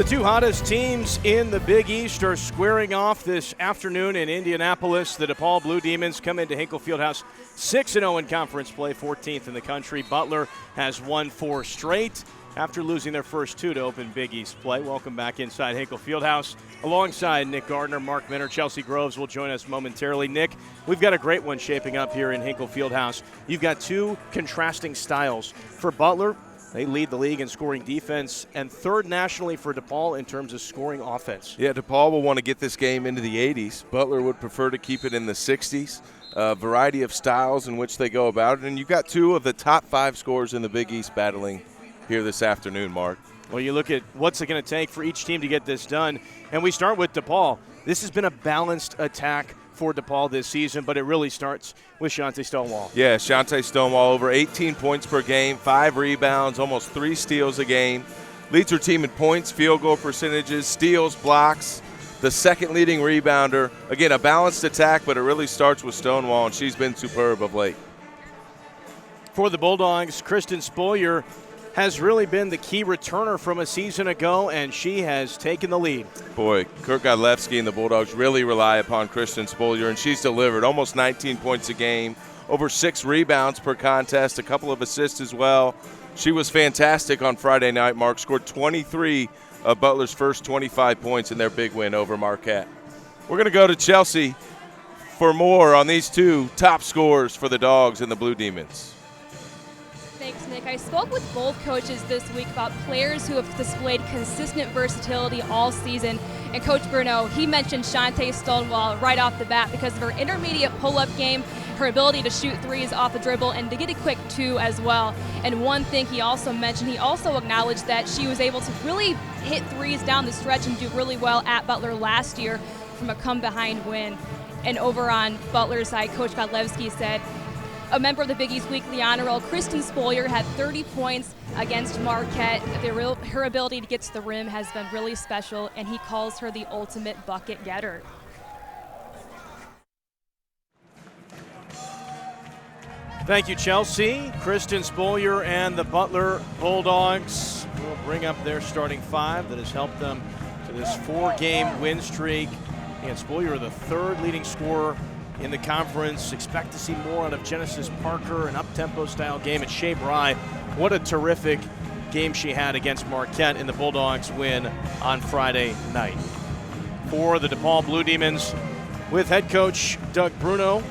The two hottest teams in the Big East are squaring off this afternoon in Indianapolis. The DePaul Blue Demons come into Hinkle Fieldhouse 6-0 in conference play, 14th in the country. Butler has won 4 straight after losing their first 2 to open Big East play. Welcome back inside Hinkle Fieldhouse. Alongside Nick Gardner, Mark Minner, Chelsea Groves will join us momentarily. Nick, we've got a great one shaping up here in Hinkle Fieldhouse. You've got 2 contrasting styles. For Butler, they lead the league in scoring defense and 3rd nationally for DePaul in terms of scoring offense. Yeah, DePaul will want to get this game into the 80s. Butler would prefer to keep it in the 60s. A variety of styles in which they go about it. And you've got 2 of the top 5 scorers in the Big East battling here this afternoon, Mark. Well, you look at what's it going to take for each team to get this done. And we start with DePaul. This has been a balanced attack for DePaul this season, but it really starts with Shante Stonewall. Yeah, Shante Stonewall over 18 points per game, 5 rebounds, almost 3 steals a game. Leads her team in points, field goal percentages, steals, blocks. The second leading rebounder. Again, a balanced attack, but it really starts with Stonewall, and she's been superb of late. For the Bulldogs, Kristen Spoyer has really been the key returner from a season ago, and she has taken the lead. Boy, Kurt Godlewski and the Bulldogs really rely upon Kristen Spoyer, and she's delivered almost 19 points a game, over 6 rebounds per contest, a couple of assists as well. She was fantastic on Friday night, Mark. Scored 23 of Butler's first 25 points in their big win over Marquette. We're going to go to Chelsea for more on these 2 top scorers for the Dogs and the Blue Demons. Thanks, Nick. I spoke with both coaches this week about players who have displayed consistent versatility all season. And Coach Bruno, he mentioned Shante Stonewall right off the bat because of her intermediate pull-up game, her ability to shoot threes off the dribble, and to get a quick 2 as well. And one thing he also mentioned, he also acknowledged that she was able to really hit threes down the stretch and do really well at Butler last year from a come-behind win. And over on Butler's side, Coach Godlewski said, a member of the Big East Weekly Honor Roll, Kristen Spoyer, had 30 points against Marquette. Her ability to get to the rim has been really special, and he calls her the ultimate bucket getter. Thank you, Chelsea. Kristen Spoyer and the Butler Bulldogs will bring up their starting 5 that has helped them to this 4-game win streak. And Spoyer, the 3rd leading scorer in the conference. Expect to see more out of Genesis Parker, an up-tempo style game at Shea Bry. What a terrific game she had against Marquette in the Bulldogs win on Friday night. For the DePaul Blue Demons, with head coach Doug Bruno,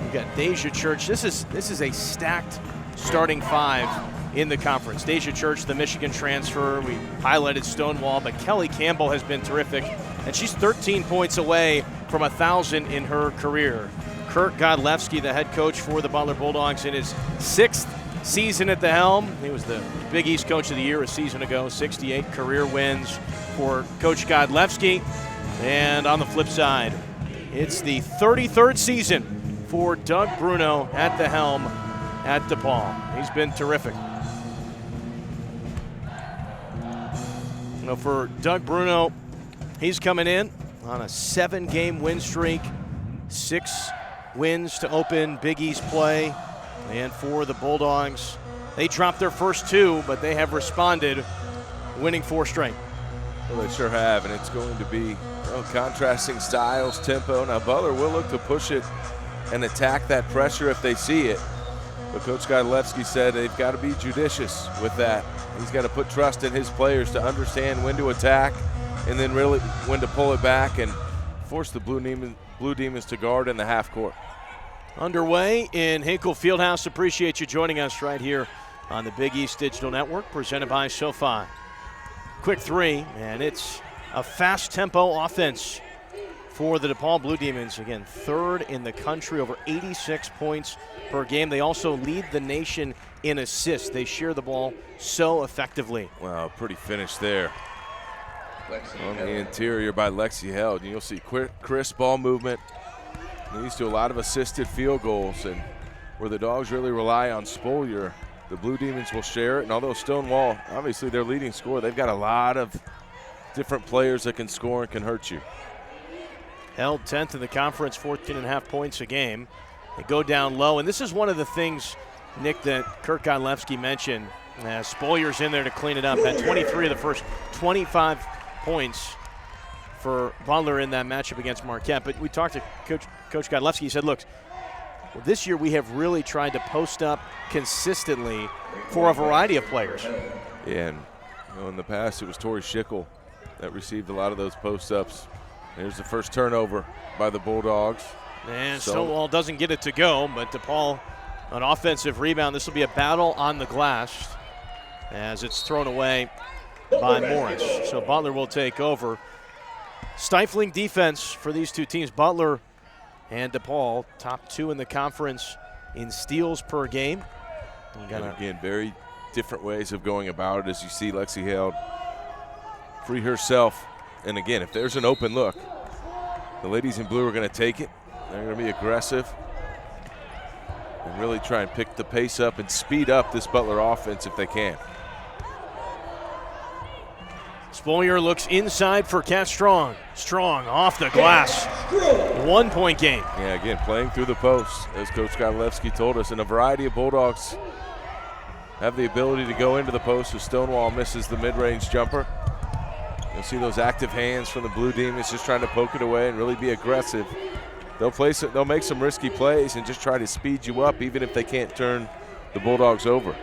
we've got Deja Church. This is a stacked starting 5 in the conference. Deja Church, the Michigan transfer. We highlighted Stonewall, but Kelly Campbell has been terrific, and she's 13 points away from 1,000 in her career. Kurt Godlewski, the head coach for the Butler Bulldogs, in his 6th season at the helm. He was the Big East Coach of the Year a season ago. 68 career wins for Coach Godlewski. And on the flip side, it's the 33rd season for Doug Bruno at the helm at DePaul. He's been terrific. For Doug Bruno, he's coming in on a 7-game win streak, 6 wins to open Big East play. And for the Bulldogs, they dropped their first 2, but they have responded, winning 4 straight. Well, they sure have, and it's going to be contrasting styles, tempo. Now, Butler will look to push it and attack that pressure if they see it. But Coach Godlewski said they've got to be judicious with that. He's got to put trust in his players to understand when to attack and then really when to pull it back and force the Blue Demons to guard in the half court. Underway in Hinkle Fieldhouse. Appreciate you joining us right here on the Big East Digital Network, presented by SoFi. Quick 3, and it's a fast tempo offense for the DePaul Blue Demons. Again, 3rd in the country, over 86 points per game. They also lead the nation in assists. They share the ball so effectively. Wow, pretty finish there. On the interior by Lexi Held. You'll see crisp ball movement. Leads to a lot of assisted field goals, and where the Dogs really rely on Spoyer, the Blue Demons will share it. And although Stonewall, obviously their leading scorer, they've got a lot of different players that can score and can hurt you. Held 10th in the conference, 14.5 points a game. They go down low, and this is one of the things, Nick, that Kurt Godlewski mentioned. Spoilier's in there to clean it up. Had 23 of the first 25 points for Butler in that matchup against Marquette. But we talked to Coach Godlewski. He said, look, this year we have really tried to post up consistently for a variety of players. Yeah, and in the past it was Tori Schickel that received a lot of those post-ups. There's the first turnover by the Bulldogs. And Stonewall doesn't get it to go, but DePaul, an offensive rebound. This will be a battle on the glass as it's thrown away by Morris. So Butler will take over. Stifling defense for these two teams. Butler and DePaul, top 2 in the conference in steals per game. And again, very different ways of going about it. As you see, Lexi Held free herself. And again, if there's an open look, the ladies in blue are going to take it. They're going to be aggressive and really try and pick the pace up and speed up this Butler offense if they can. Spolier looks inside for Kat Strong. Strong off the glass. 1 point game. Yeah, again, playing through the post, as Coach Godlewski told us, and a variety of Bulldogs have the ability to go into the post if Stonewall misses the mid-range jumper. You'll see those active hands from the Blue Demons just trying to poke it away and really be aggressive. They'll make some risky plays and just try to speed you up even if they can't turn the Bulldogs over.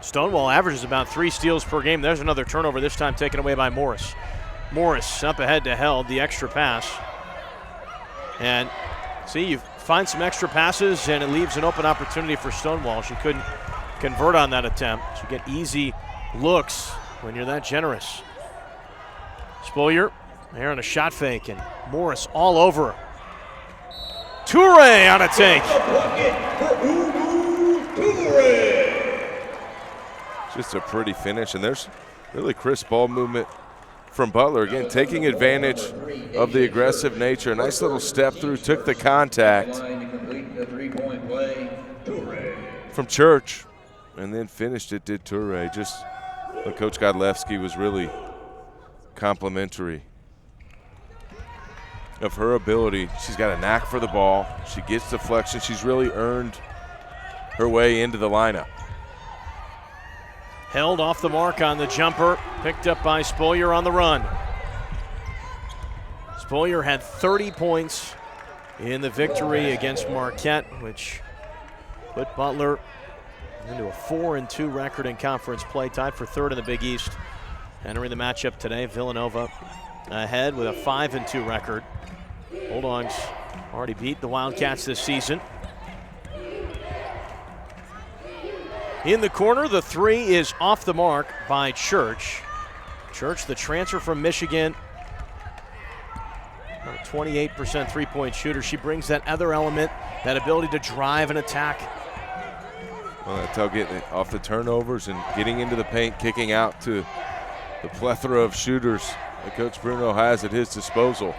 Stonewall averages about 3 steals per game. There's another turnover, this time taken away by Morris. Morris up ahead to Held, the extra pass. And see, you find some extra passes and it leaves an open opportunity for Stonewall. She couldn't convert on that attempt. So you get easy looks when you're that generous. Spolier there on a shot fake and Morris all over. Toure on a take. Just a pretty finish, and there's really crisp ball movement from Butler. Again, taking advantage of the aggressive nature. Nice little step through, took the contact from Church, and then finished it, did Toure. Just what Coach Godlewski was really complimentary of her ability. She's got a knack for the ball. She gets deflection. She's really earned her way into the lineup. Held off the mark on the jumper, picked up by Spolier on the run. Spolier had 30 points in the victory against Marquette, which put Butler into a 4-2 record in conference play, tied for 3rd in the Big East. Entering the matchup today, Villanova ahead with a 5-2 record. Bulldogs already beat the Wildcats this season. In the corner, the 3 is off the mark by Church. Church, the transfer from Michigan, a 28% three-point shooter. She brings that other element, that ability to drive and attack. Well, that's how getting off the turnovers and getting into the paint, kicking out to the plethora of shooters that Coach Bruno has at his disposal.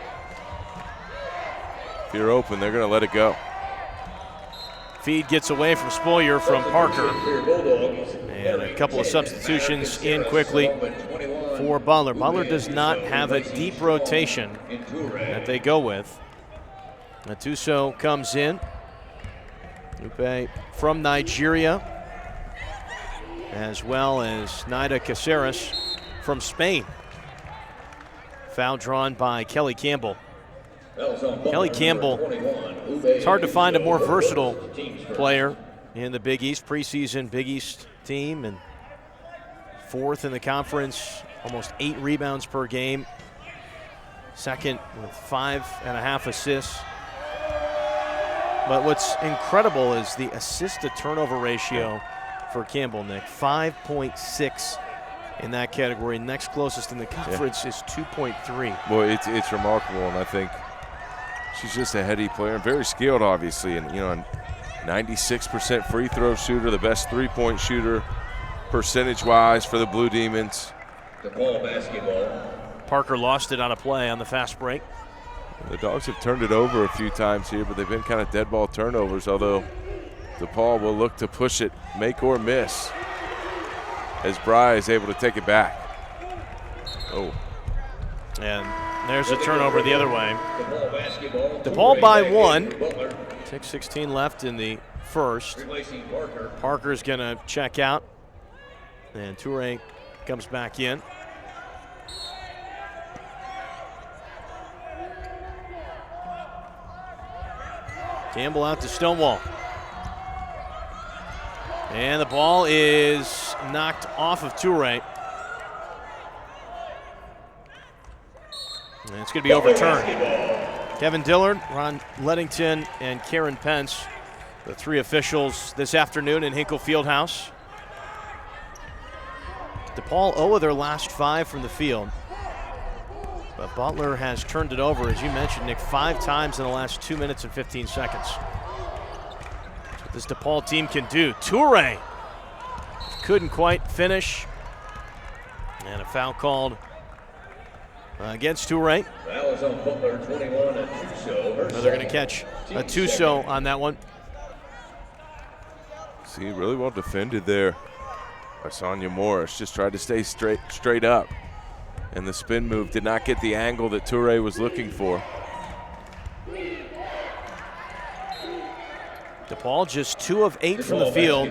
If you're open, they're going to let it go. Feed gets away from Spolier from Parker. And a couple of substitutions in quickly for Butler. Butler does not have a deep rotation that they go with. Natuso comes in. Lupe from Nigeria, as well as Naida Caceres from Spain. Foul drawn by Kelly Campbell. Kelly Campbell, it's hard to find a more versatile player in the Big East, preseason Big East team, and 4th in the conference, almost 8 rebounds per game. 2nd with 5.5 assists. But what's incredible is the assist-to-turnover ratio for Campbell, Nick. 5.6 in that category. Next closest in the conference is 2.3. Well, it's remarkable, and I think she's just a heady player and very skilled, obviously. And, 96% free throw shooter, the best three-point shooter percentage-wise for the Blue Demons. DePaul basketball. Parker lost it on a play on the fast break. The Dogs have turned it over a few times here, but they've been kind of dead ball turnovers, although DePaul will look to push it, make or miss, as Bry is able to take it back. Oh. And there's a turnover the other way. DePaul by 1. 6:16 left in the first. Parker's going to check out. And Toure comes back in. Campbell out to Stonewall. And the ball is knocked off of Toure. And it's going to be overturned. Kevin Dillard, Ron Lettington, and Karen Pence, the three officials this afternoon in Hinkle Fieldhouse. DePaul 0 of their last 5 from the field. But Butler has turned it over, as you mentioned, Nick, 5 times in the last 2 minutes and 15 seconds. That's what this DePaul team can do. Toure couldn't quite finish. And a foul called against Toure. That was on Butler, 21, a Tuso. They're going to catch a Tuso on that one. See, really well defended there by Sonia Morris. Just tried to stay straight up. And the spin move did not get the angle that Toure was looking for. DePaul just 2 of 8 from the field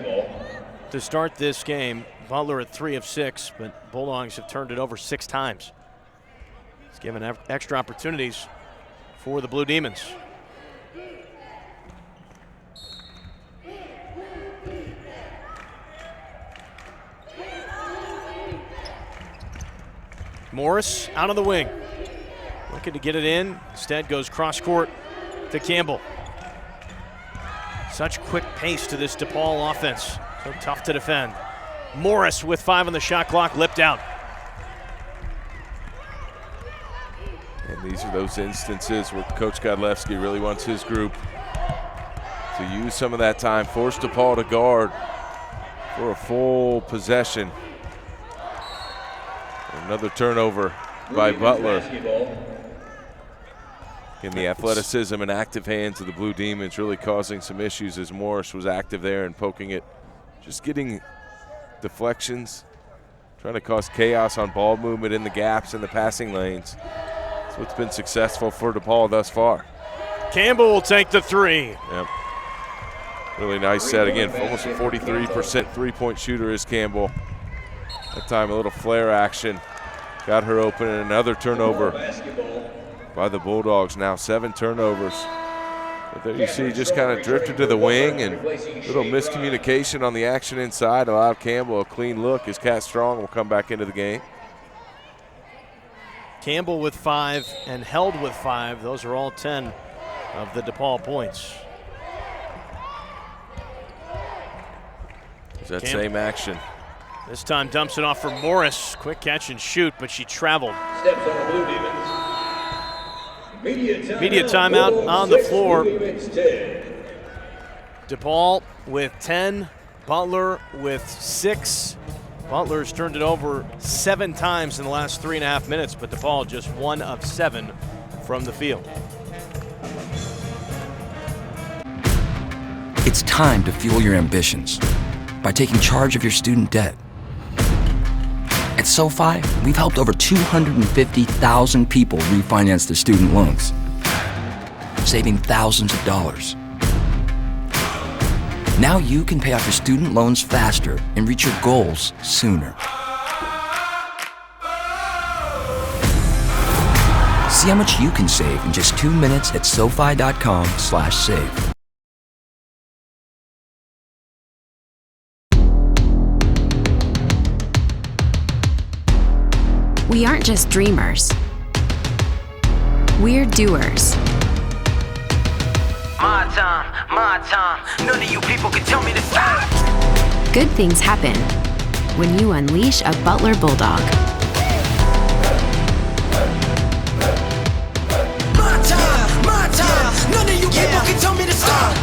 to start this game. Butler at 3 of 6, but Bulldogs have turned it over 6 times. It's given extra opportunities for the Blue Demons. Morris out of the wing. Looking to get it in. Instead goes cross court to Campbell. Such quick pace to this DePaul offense. So tough to defend. Morris with 5 on the shot clock, lipped out. And these are those instances where Coach Godlewski really wants his group to use some of that time, force DePaul to guard for a full possession. Another turnover by Butler. And the athleticism and active hands of the Blue Demons really causing some issues as Morris was active there and poking it. Just getting deflections, trying to cause chaos on ball movement in the gaps and the passing lanes. That's what's been successful for DePaul thus far. Campbell will take the 3. Yep. Really nice set again. Almost a 43% three-point shooter is Campbell. That time a little flare action got her open, and another turnover by the Bulldogs. Now 7 turnovers. But there you see, just kind of drifted to the wing, and a little miscommunication on the action inside allowed Campbell a clean look as Kat Strong will come back into the game. Campbell with 5 and Held with 5. Those are all 10 of the DePaul points. Is that same action? This time dumps it off for Morris. Quick catch and shoot, but she traveled. Steps on the Blue Demons. Media timeout on the floor. DePaul with 10, Butler with 6. Butler's turned it over 7 times in the last 3.5 minutes, but DePaul just 1 of 7 from the field. It's time to fuel your ambitions by taking charge of your student debt. At SoFi, we've helped over 250,000 people refinance their student loans, saving thousands of dollars. Now you can pay off your student loans faster and reach your goals sooner. See how much you can save in just 2 minutes at SoFi.com/save. We aren't just dreamers. We're doers. My time. None of you people can tell me to stop. Good things happen when you unleash a Butler Bulldog. My time. None of you people can tell me to stop.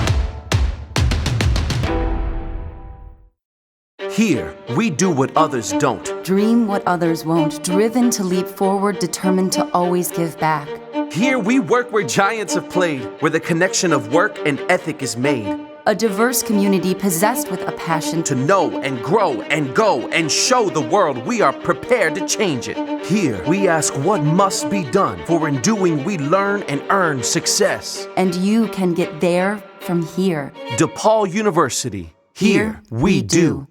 Here, we do what others don't. Dream what others won't, driven to leap forward, determined to always give back. Here, we work where giants have played, where the connection of work and ethic is made. A diverse community possessed with a passion To know and grow and go and show the world we are prepared to change it. Here, we ask what must be done, for in doing we learn and earn success. and you can get there from here. DePaul University. Here, we do.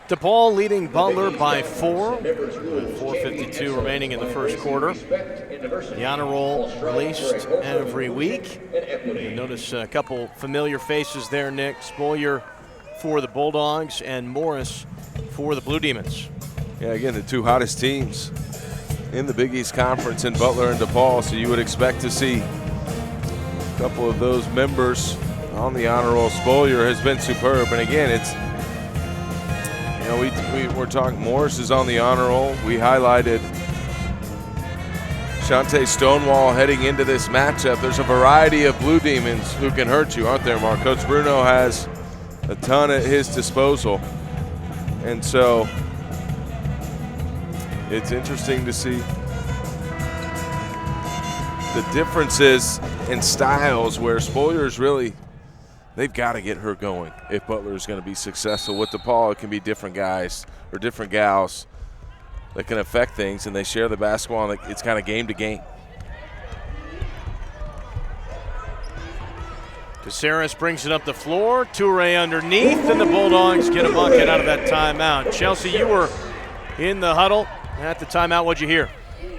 DePaul leading Butler by 4 with 4:52 remaining in the first quarter. The honor roll released every week. You notice a couple familiar faces there, Nick. Spolier for the Bulldogs and Morris for the Blue Demons. Yeah, again, the two hottest teams in the Big East Conference in Butler and DePaul, so you would expect to see a couple of those members on the honor roll. Spolier has been superb, and again, it's, you know, we're talking, Morris is on the honor roll. We highlighted Shante Stonewall heading into this matchup. There's a variety of Blue Demons who can hurt you, aren't there, Mark? Coach Bruno has a ton at his disposal, and so it's interesting to see the differences in styles where Spolier's really, they've got to get her going if Butler is going to be successful. With DePaul, it can be different guys or different gals that can affect things, and they share the basketball, and it's kind of game to game. Caceres brings it up the floor. Toure underneath, and the Bulldogs get a bucket out of that timeout. Chelsea, you were in the huddle at the timeout. What'd you hear?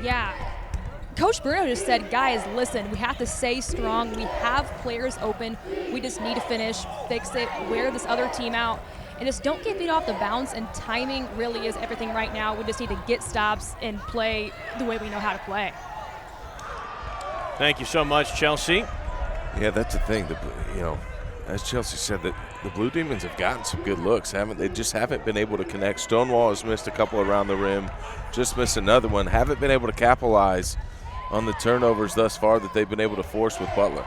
Yeah. Coach Bruno just said, guys, listen, we have to stay strong. We have players open. We just need to finish, fix it, wear this other team out, and just don't get beat off the bounce. And timing really is everything right now. We just need to get stops and play the way we know how to play. Thank you so much, Chelsea. Yeah, that's the thing. You know, as Chelsea said, that the Blue Demons have gotten some good looks, haven't they? Just haven't been able to connect. Stonewall has missed a couple around the rim, just missed another one. Haven't been able to capitalize on the turnovers thus far that they've been able to force with Butler.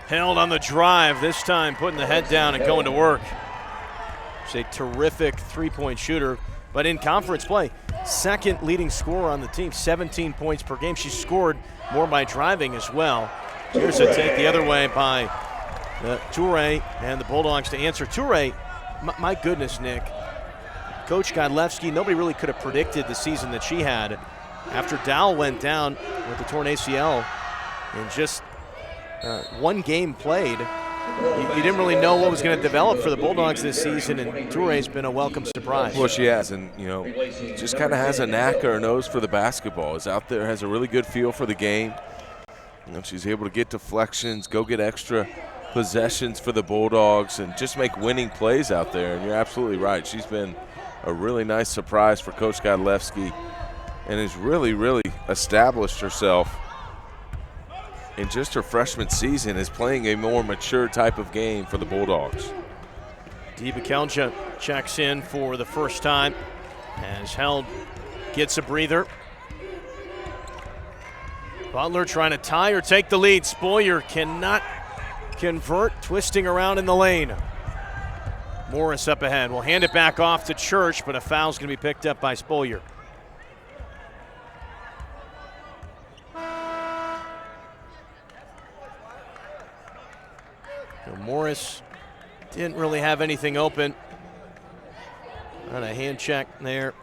Held on the drive, this time putting the head down and going to work. She's a terrific three-point shooter, but in conference play, second leading scorer on the team, 17 points per game. She's scored more by driving as well. Here's a take the other way by Toure and the Bulldogs to answer. Toure, my goodness, Nick. Coach Godlewski, nobody really could have predicted the season that she had after Dowell went down with the torn ACL in just one game played. You didn't really know what was going to develop for the Bulldogs this season, and Toure's been a welcome surprise. Well, she has, and you know, just kind of has a knack or a nose for the basketball. Is out there, has a really good feel for the game. You know, she's able to get deflections, go get extra possessions for the Bulldogs, and just make winning plays out there. And you're absolutely right. She's been a really nice surprise for Coach Godlewski, and has really, really established herself in just her freshman season as playing a more mature type of game for the Bulldogs. Diva Kelja checks in for the first time, as Held gets a breather. Butler trying to tie or take the lead. Spolier cannot convert, twisting around in the lane. Morris up ahead. We'll hand it back off to Church, but a foul's going to be picked up by Spolier. Morris didn't really have anything open. On a hand check there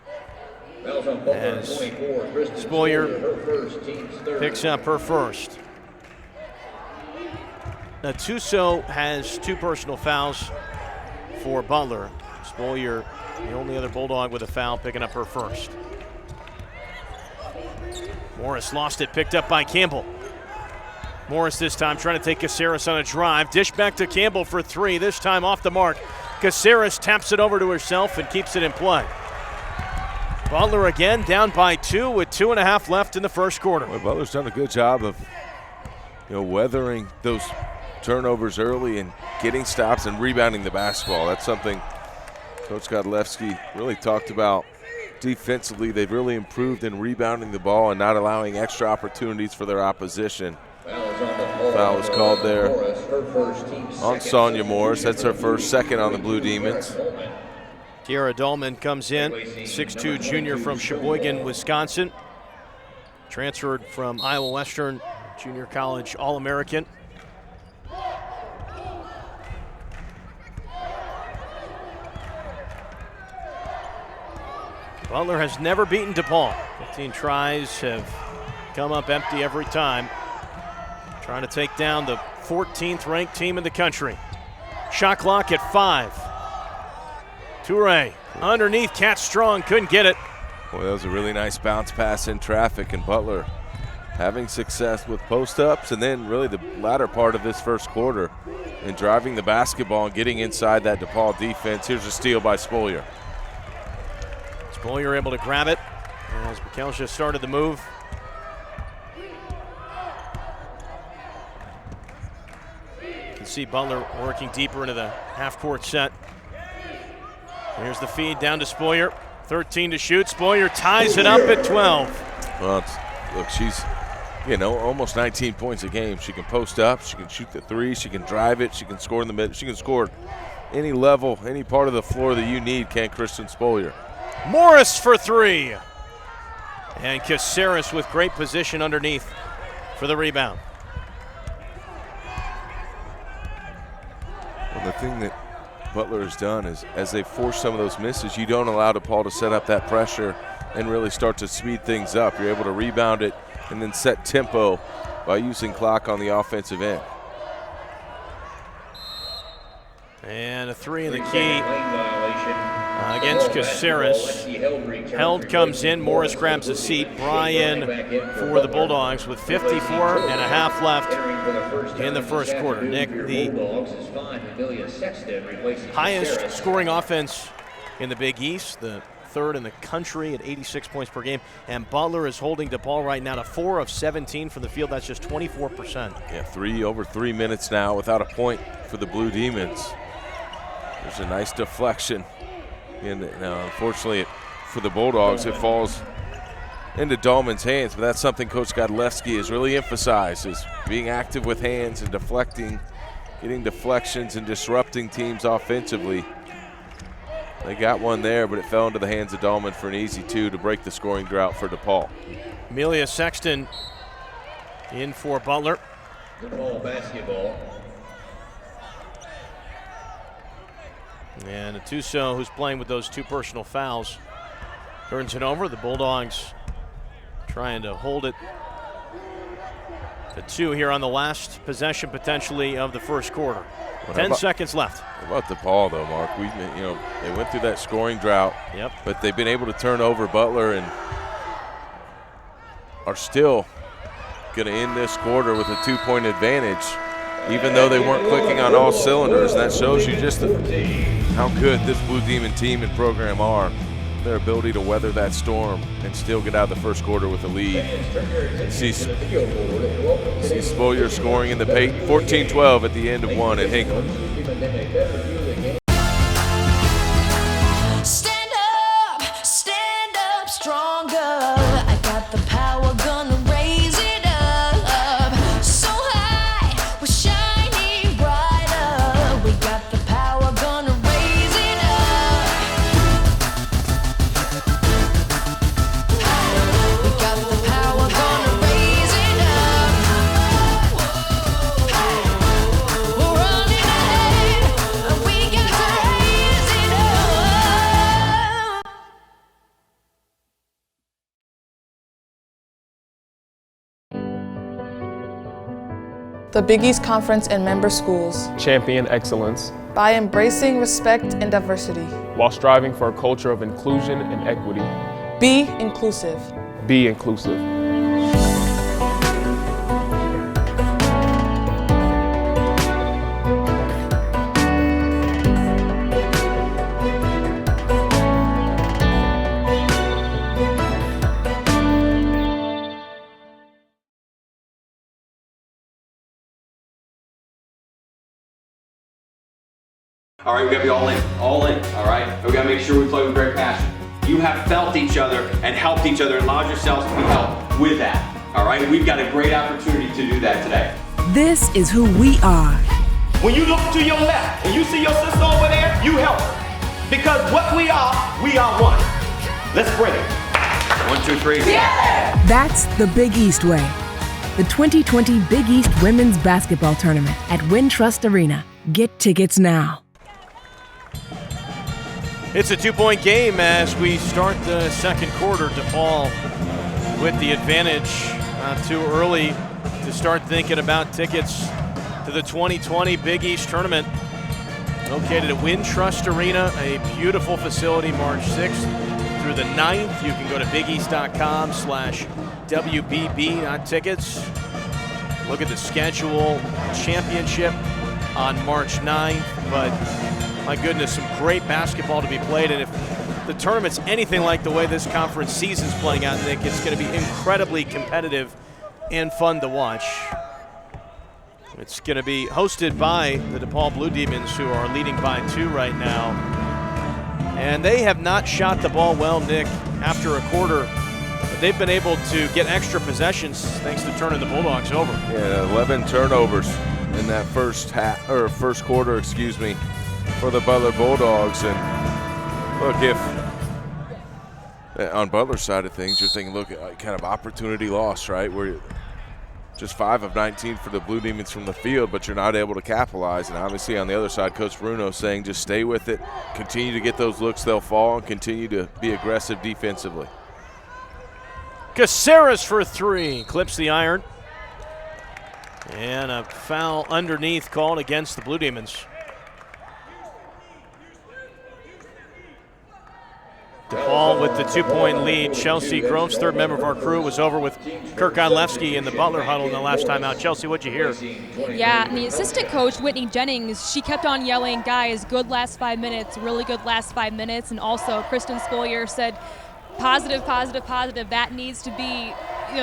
as Spolier picks up her first. Natuso has 2 personal fouls for Butler. Spolier, the only other Bulldog with a foul, picking up her first. Morris lost it, picked up by Campbell. Morris this time trying to take Caceres on a drive. Dish back to Campbell for 3, this time off the mark. Caceres taps it over to herself and keeps it in play. Butler again down by 2 with 2.5 left in the first quarter. Well, Butler's done a good job of, you know, weathering those turnovers early and getting stops and rebounding the basketball. That's something Coach Godlewski really talked about defensively. They've really improved in rebounding the ball and not allowing extra opportunities for their opposition. Foul was called there on Sonia Morris. That's her first, second on the Blue Demons. Tiara Dahlman comes in, 6'2" junior from Sheboygan, Wisconsin. Transferred from Iowa Western Junior College All-American. Butler has never beaten DePaul. 15 tries have come up empty every time. Trying to take down the 14th ranked team in the country. Shot clock at 5. Toure underneath, catch strong, couldn't get it. Well, that was a really nice bounce pass in traffic, and Butler having success with post-ups, and then really the latter part of this first quarter in driving the basketball and getting inside that DePaul defense. Here's a steal by Spolier. Spolier able to grab it as Mikelsha started the move. You can see Butler working deeper into the half-court set. Here's the feed down to Spolier. 13 to shoot. Spolier ties it up at 12. Well, look, she's, almost 19 points a game. She can post up, she can shoot the three, she can drive it, she can score in the mid, she can score any level, any part of the floor that you need, can Kristen Spolier. Morris for 3. And Caceres with great position underneath for the rebound. Well, the thing that Butler has done is, as they force some of those misses, you don't allow DePaul to set up that pressure and really start to speed things up. You're able to rebound it and then set tempo by using clock on the offensive end. And a 3 in the key against Caceres. Held comes in. Morris grabs a seat. Bryan for the Bulldogs with 54 and a half left in the first quarter. Nick, the highest scoring offense in the Big East, the third in the country at 86 points per game. And Butler is holding DePaul right now to 4 of 17 from the field. That's just 24%. Yeah, over 3 minutes now without a point for the Blue Demons. There's a nice deflection. And unfortunately for the Bulldogs, it falls into Dahlman's hands, but that's something Coach Godlewski has really emphasized, is being active with hands and deflecting, getting deflections and disrupting teams offensively. They got one there, but it fell into the hands of Dahlman for an easy 2 to break the scoring drought for DePaul. Amelia Sexton in for Butler. DePaul basketball. And Atuso, who's playing with those 2 personal fouls, turns it over. The Bulldogs trying to hold it to 2 here on the last possession potentially of the first quarter. 10 seconds left. How about DePaul though, Mark? They went through that scoring drought. Yep. But they've been able to turn over Butler and are still going to end this quarter with a 2-point advantage, even though they weren't clicking on all cylinders. And that shows you just how good this Blue Demon team and program are. Their ability to weather that storm and still get out of the first quarter with a lead. See Spolier scoring in the paint, 14-12 at the end of 1 at Hinkle. Stand up stronger. I got the power, gonna raise it up. So high, we're shining brighter. We got the power, gonna raise it up. We got the power, gonna raise it up. We're running ahead, and we got to raise it up. The Big East Conference and member schools champion excellence by embracing respect and diversity. while striving for a culture of inclusion and equity. Be inclusive. Be inclusive. All right, we gotta be all in, all right? And we gotta make sure we play with great passion. You have felt each other and helped each other and allowed yourselves to be helped with that, all right? We've got a great opportunity to do that today. This is who we are. When you look to your left and you see your sister over there, you help her. Because what we are one. Let's bring it. 1, 2, 3. Together! That's the Big East way. The 2020 Big East Women's Basketball Tournament at Wintrust Arena. Get tickets now. It's a 2-point game as we start the second quarter. DePaul with the advantage. Not too early to start thinking about tickets to the 2020 Big East Tournament. Located at Wintrust Arena, a beautiful facility, March 6th through the 9th. You can go to bigeast.com/WBB.tickets. Look at the schedule. Championship on March 9th, but my goodness, some great basketball to be played. And if the tournament's anything like the way this conference season's playing out, Nick, it's going to be incredibly competitive and fun to watch. It's going to be hosted by the DePaul Blue Demons, who are leading by 2 right now. And they have not shot the ball well, Nick, after a quarter. But they've been able to get extra possessions thanks to turning the Bulldogs over. Yeah, 11 turnovers in that first quarter, excuse me, for the Butler Bulldogs. And look, if on Butler's side of things, you're thinking, look, kind of opportunity loss, right? Where just 5 of 19 for the Blue Demons from the field, but you're not able to capitalize. And obviously on the other side, Coach Bruno saying just stay with it, continue to get those looks, they'll fall, and continue to be aggressive defensively. Caceres for 3, clips the iron. And a foul underneath called against the Blue Demons. DePaul with the 2-point lead. Chelsea Groves, third member of our crew, was over with Kirk Godlewski in the Butler huddle in the last time out. Chelsea, what'd you hear? Yeah, and the assistant coach, Whitney Jennings, she kept on yelling, guys, good last 5 minutes, really good last 5 minutes. And also Kristen Spolier said, positive, positive, positive. That needs to be,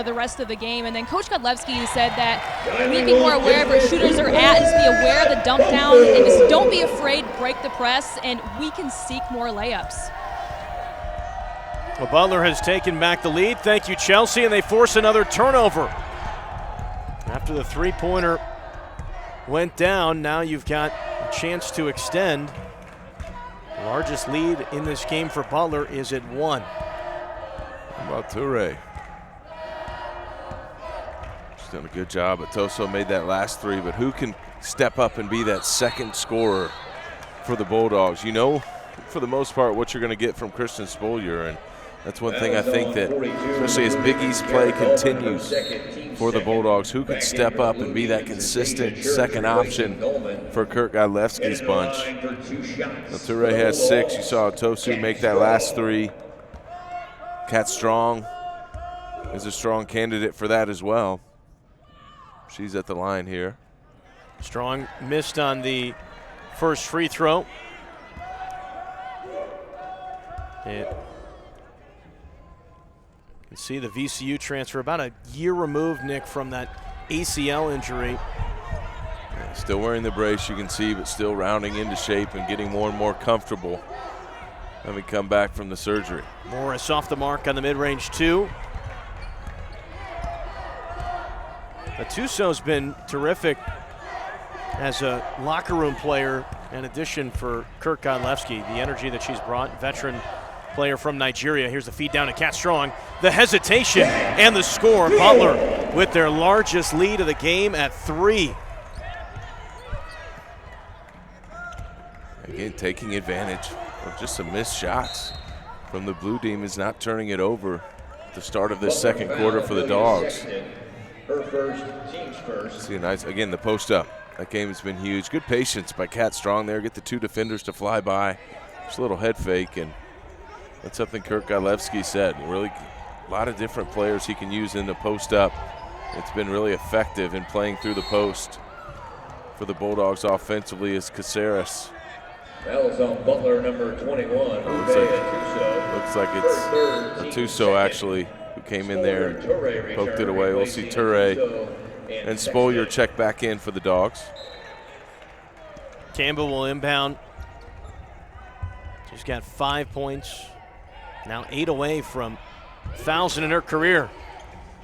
the rest of the game. And then Coach Godlewski said that we need to be more aware of where shooters are at, and just be aware of the dump down, and just don't be afraid, break the press, and we can seek more layups. Well, Butler has taken back the lead. Thank you, Chelsea, and they force another turnover. After the three-pointer went down, now you've got a chance to extend. The largest lead in this game for Butler is at 1. How about Toure? She's done a good job. Atoso made that last 3, but who can step up and be that second scorer for the Bulldogs? You know, for the most part, what you're going to get from Kristen Spolier, and that's one thing I think that, especially as Big East play continues for the Bulldogs, who can step up and be that consistent second option for Kirk Godlewski's bunch. Now, Toure has 6. You saw Tosu make that last 3. Kat Strong is a strong candidate for that as well. She's at the line here. Strong missed on the first free throw. And you can see the VCU transfer, about a year removed, Nick, from that ACL injury. Yeah, still wearing the brace, you can see, but still rounding into shape and getting more and more comfortable having come back from the surgery. Morris off the mark on the mid-range 2. Atuso's been terrific as a locker room player, in addition for Kirk Godlewski, the energy that she's brought, veteran player from Nigeria. Here's the feed down to Kat Strong. The hesitation and the score. Butler with their largest lead of the game at 3. Again, taking advantage of just some missed shots from the Blue Demons, not turning it over at the start of this second quarter for the Dogs. Her first, team's first. See a nice, again, the post up. That game has been huge. Good patience by Kat Strong there. Get the 2 defenders to fly by. Just a little head fake, and that's something Kirk Godlewski said. Really, a lot of different players he can use in the post up. It's been really effective in playing through the post for the Bulldogs offensively as Caceres. Fouls on Butler, number 21. Looks like it's Atuso actually who came in there and poked it away. We'll see Toure and Spolier check back in for the Dogs. Campbell will inbound. She's got 5 points. Now 8 away from 1,000 in her career.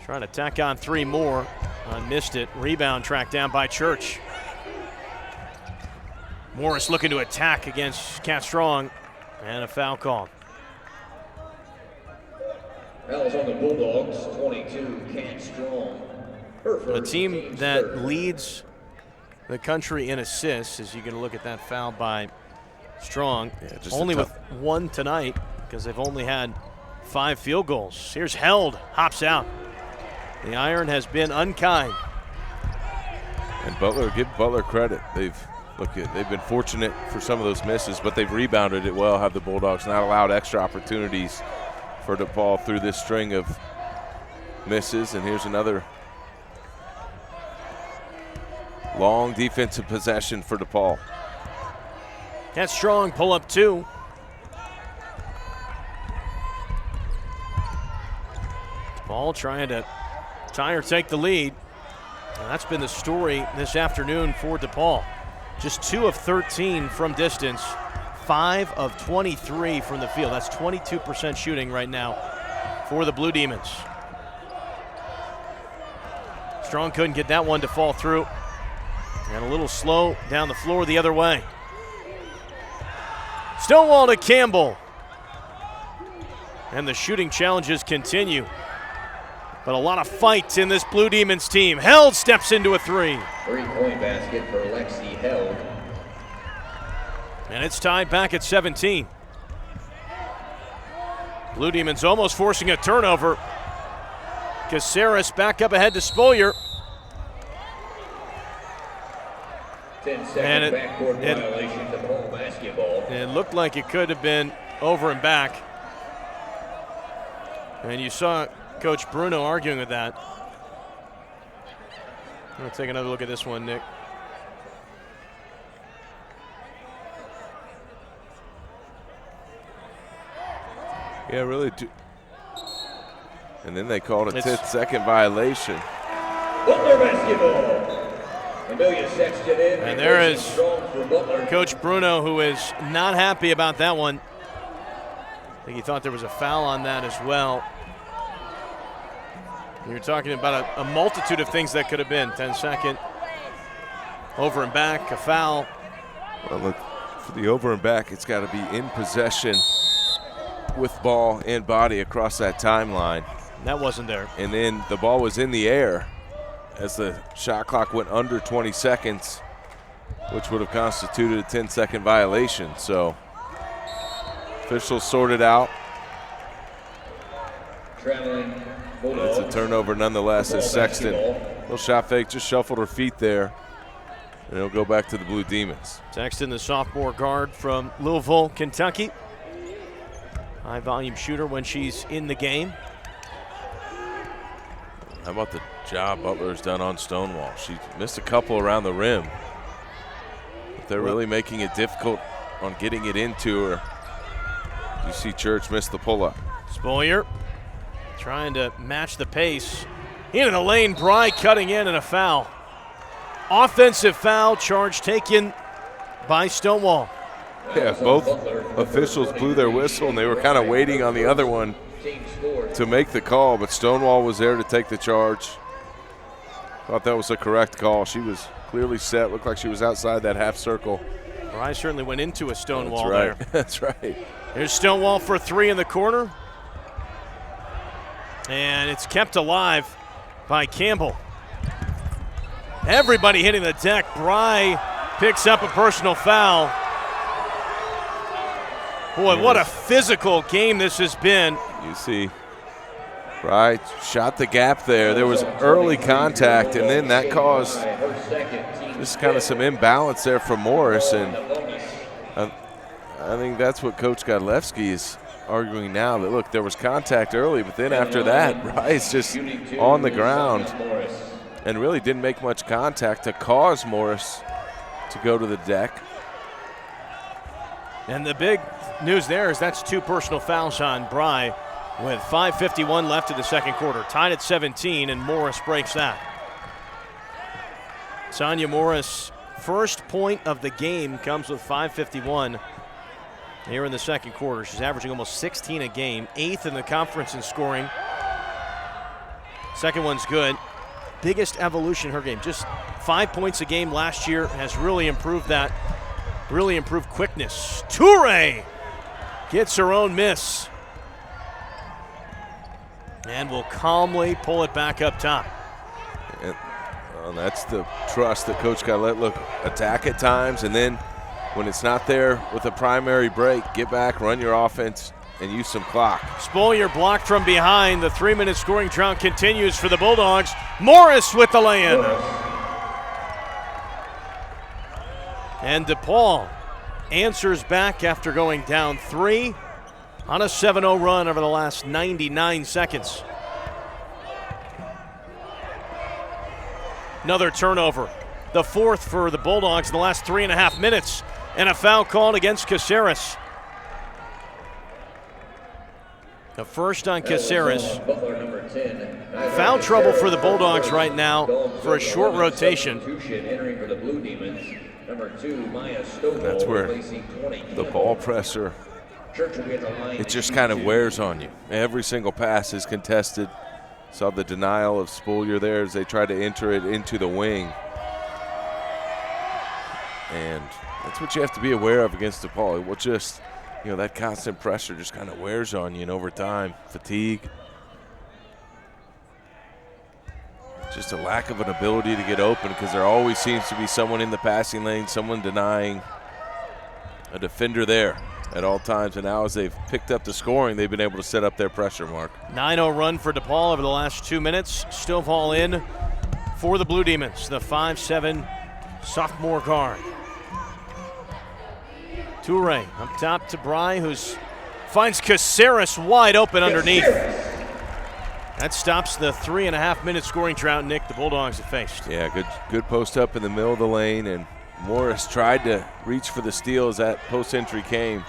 Trying to tack on 3 more. Missed it. Rebound tracked down by Church. Morris looking to attack against Kat Strong, and a foul call. Fouls on the Bulldogs, 22, Kat Strong. A team that leads the country in assists, as you're going to look at that foul by Strong. Yeah, only with 1 tonight, because they've only had 5 field goals. Here's Held, hops out. The iron has been unkind. And Butler, give Butler credit. They've look, they've been fortunate for some of those misses, but they've rebounded it well, have the Bulldogs not allowed extra opportunities for DePaul through this string of misses. And here's another long defensive possession for DePaul. That's strong, pull up 2. DePaul trying to tie or take the lead. And that's been the story this afternoon for DePaul. Just 2 of 13 from distance, 5 of 23 from the field. That's 22% shooting right now for the Blue Demons. Strong couldn't get that one to fall through. And a little slow down the floor the other way. Stonewall to Campbell. And the shooting challenges continue. But a lot of fight in this Blue Demons team. Held steps into a 3. 3-point basket for Lexi Held. And it's tied back at 17. Blue Demons almost forcing a turnover. Caceres back up ahead to Spolier. 10-second backcourt violation to Paul basketball. It looked like it could have been over and back. And you saw Coach Bruno arguing with that. I'm going to take another look at this one, Nick. Yeah, really. And then they called a 10-second violation. Butler basketball. Amelia Sexton in. And there is Coach Bruno, who is not happy about that one. I think he thought there was a foul on that as well. You're talking about a multitude of things that could have been. 10-second, over and back, a foul. Well, look, for the over and back, it's got to be in possession with ball and body across that timeline. That wasn't there. And then the ball was in the air as the shot clock went under 20 seconds, which would have constituted a 10-second violation. So officials sorted out. Traveling. It's a turnover nonetheless as Sexton, little shot fake, just shuffled her feet there. And it'll go back to the Blue Demons. Sexton, the sophomore guard from Louisville, Kentucky. High volume shooter when she's in the game. How about the job Butler's done on Stonewall? She missed a couple around the rim. But they're really making it difficult on getting it into her. You see Church miss the pull-up. Spolier trying to match the pace. Into the lane, Bry cutting in and a foul. Offensive foul charge taken by Stonewall. Yeah, both officials blew their whistle, and they were kind of waiting on the other one to make the call, but Stonewall was there to take the charge. Thought that was a correct call. She was clearly set, looked like she was outside that half circle. Bry certainly went into a Stonewall there. That's right. Here's Stonewall for 3 in the corner. And it's kept alive by Campbell. Everybody hitting the deck. Bry picks up a personal foul. Boy, what a physical game this has been. You see, Bry shot the gap there. There was early contact, and then that caused just kind of some imbalance there for Morris. And I think that's what Coach Godlewski is arguing now, that look, there was contact early, but then after that, Bry's just on the ground and really didn't make much contact to cause Morris to go to the deck. And the big news there is that's 2 personal fouls on Bry with 5:51 left in the second quarter. Tied at 17, and Morris breaks that. Sonia Morris, first point of the game, comes with 5:51 here in the second quarter. She's averaging almost 16 a game, 8th in the conference in scoring. Second one's good. Biggest evolution in her game. Just 5 points a game last year, has really improved that. Really improved quickness. Toure gets her own miss. And will calmly pull it back up top. And that's the trust that Coach got to let look attack at times, and then when it's not there with a primary break, get back, run your offense, and use some clock. Spolier blocked from behind. The 3-minute scoring drought continues for the Bulldogs. Morris with the lay-in. And DePaul answers back after going down 3 on a 7-0 run over the last 99 seconds. Another turnover, the 4th for the Bulldogs in the last 3.5 minutes, and a foul called against Caceres. The first on Caceres. Foul trouble for the Bulldogs right now for a short rotation. That's where the ball pressure, it just kind of wears on you. Every single pass is contested. Saw the denial of Spolier there as they tried to enter it into the wing. And that's what you have to be aware of against DePaul. It will just, that constant pressure just kind of wears on you, and over time, fatigue. Just a lack of an ability to get open because there always seems to be someone in the passing lane, someone denying, a defender there at all times. And now as they've picked up the scoring, they've been able to set up their pressure mark. 9-0 run for DePaul over the last 2 minutes. Stovall in for the Blue Demons, the 5'7" sophomore guard. Toure up top to Bry, who finds Caceres wide open underneath. That stops the 3.5-minute scoring drought, Nick, the Bulldogs have faced. Yeah, good post up in the middle of the lane, and Morris tried to reach for the steal as that post entry came.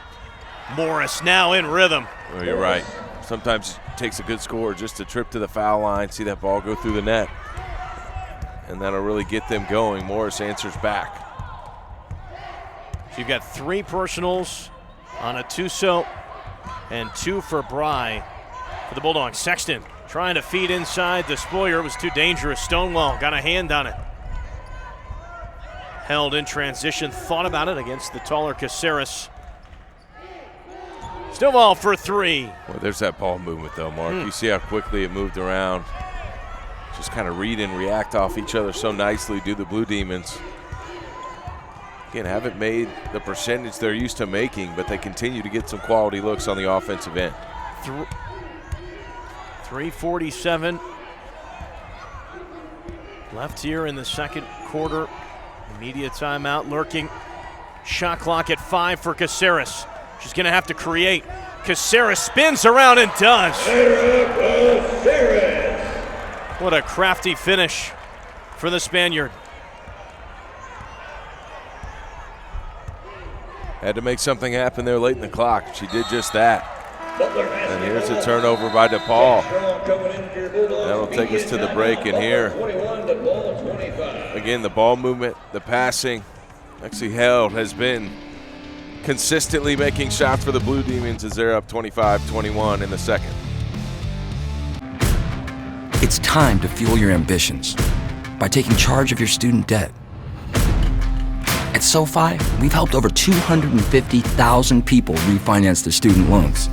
Morris now in rhythm. Oh, you're right. Sometimes it takes a good scorer just to trip to the foul line, see that ball go through the net, and that'll really get them going. Morris answers back. So you've got 3 personals on Atuso and 2 for Bry for the Bulldogs. Sexton trying to feed inside the Spolier. It was too dangerous. Stonewall got a hand on it. Held in transition, thought about it against the taller Caceres. Stonewall for 3. Well, there's that ball movement though, Mark. You see how quickly it moved around. Just kind of read and react off each other so nicely do the Blue Demons. Again, haven't made the percentage they're used to making, but they continue to get some quality looks on the offensive end. 3:47 left here in the second quarter. Immediate timeout lurking. Shot clock at 5 for Caceres. She's going to have to create. Caceres spins around and does. What a crafty finish for the Spaniard. Had to make something happen there late in the clock. She did just that. And here's a turnover by DePaul. That'll take us to the break. And here, again, the ball movement, the passing, actually Held has been consistently making shots for the Blue Demons as they're up 25-21 in the second. It's time to fuel your ambitions by taking charge of your student debt. At SoFi, we've helped over 250,000 people refinance their student loans,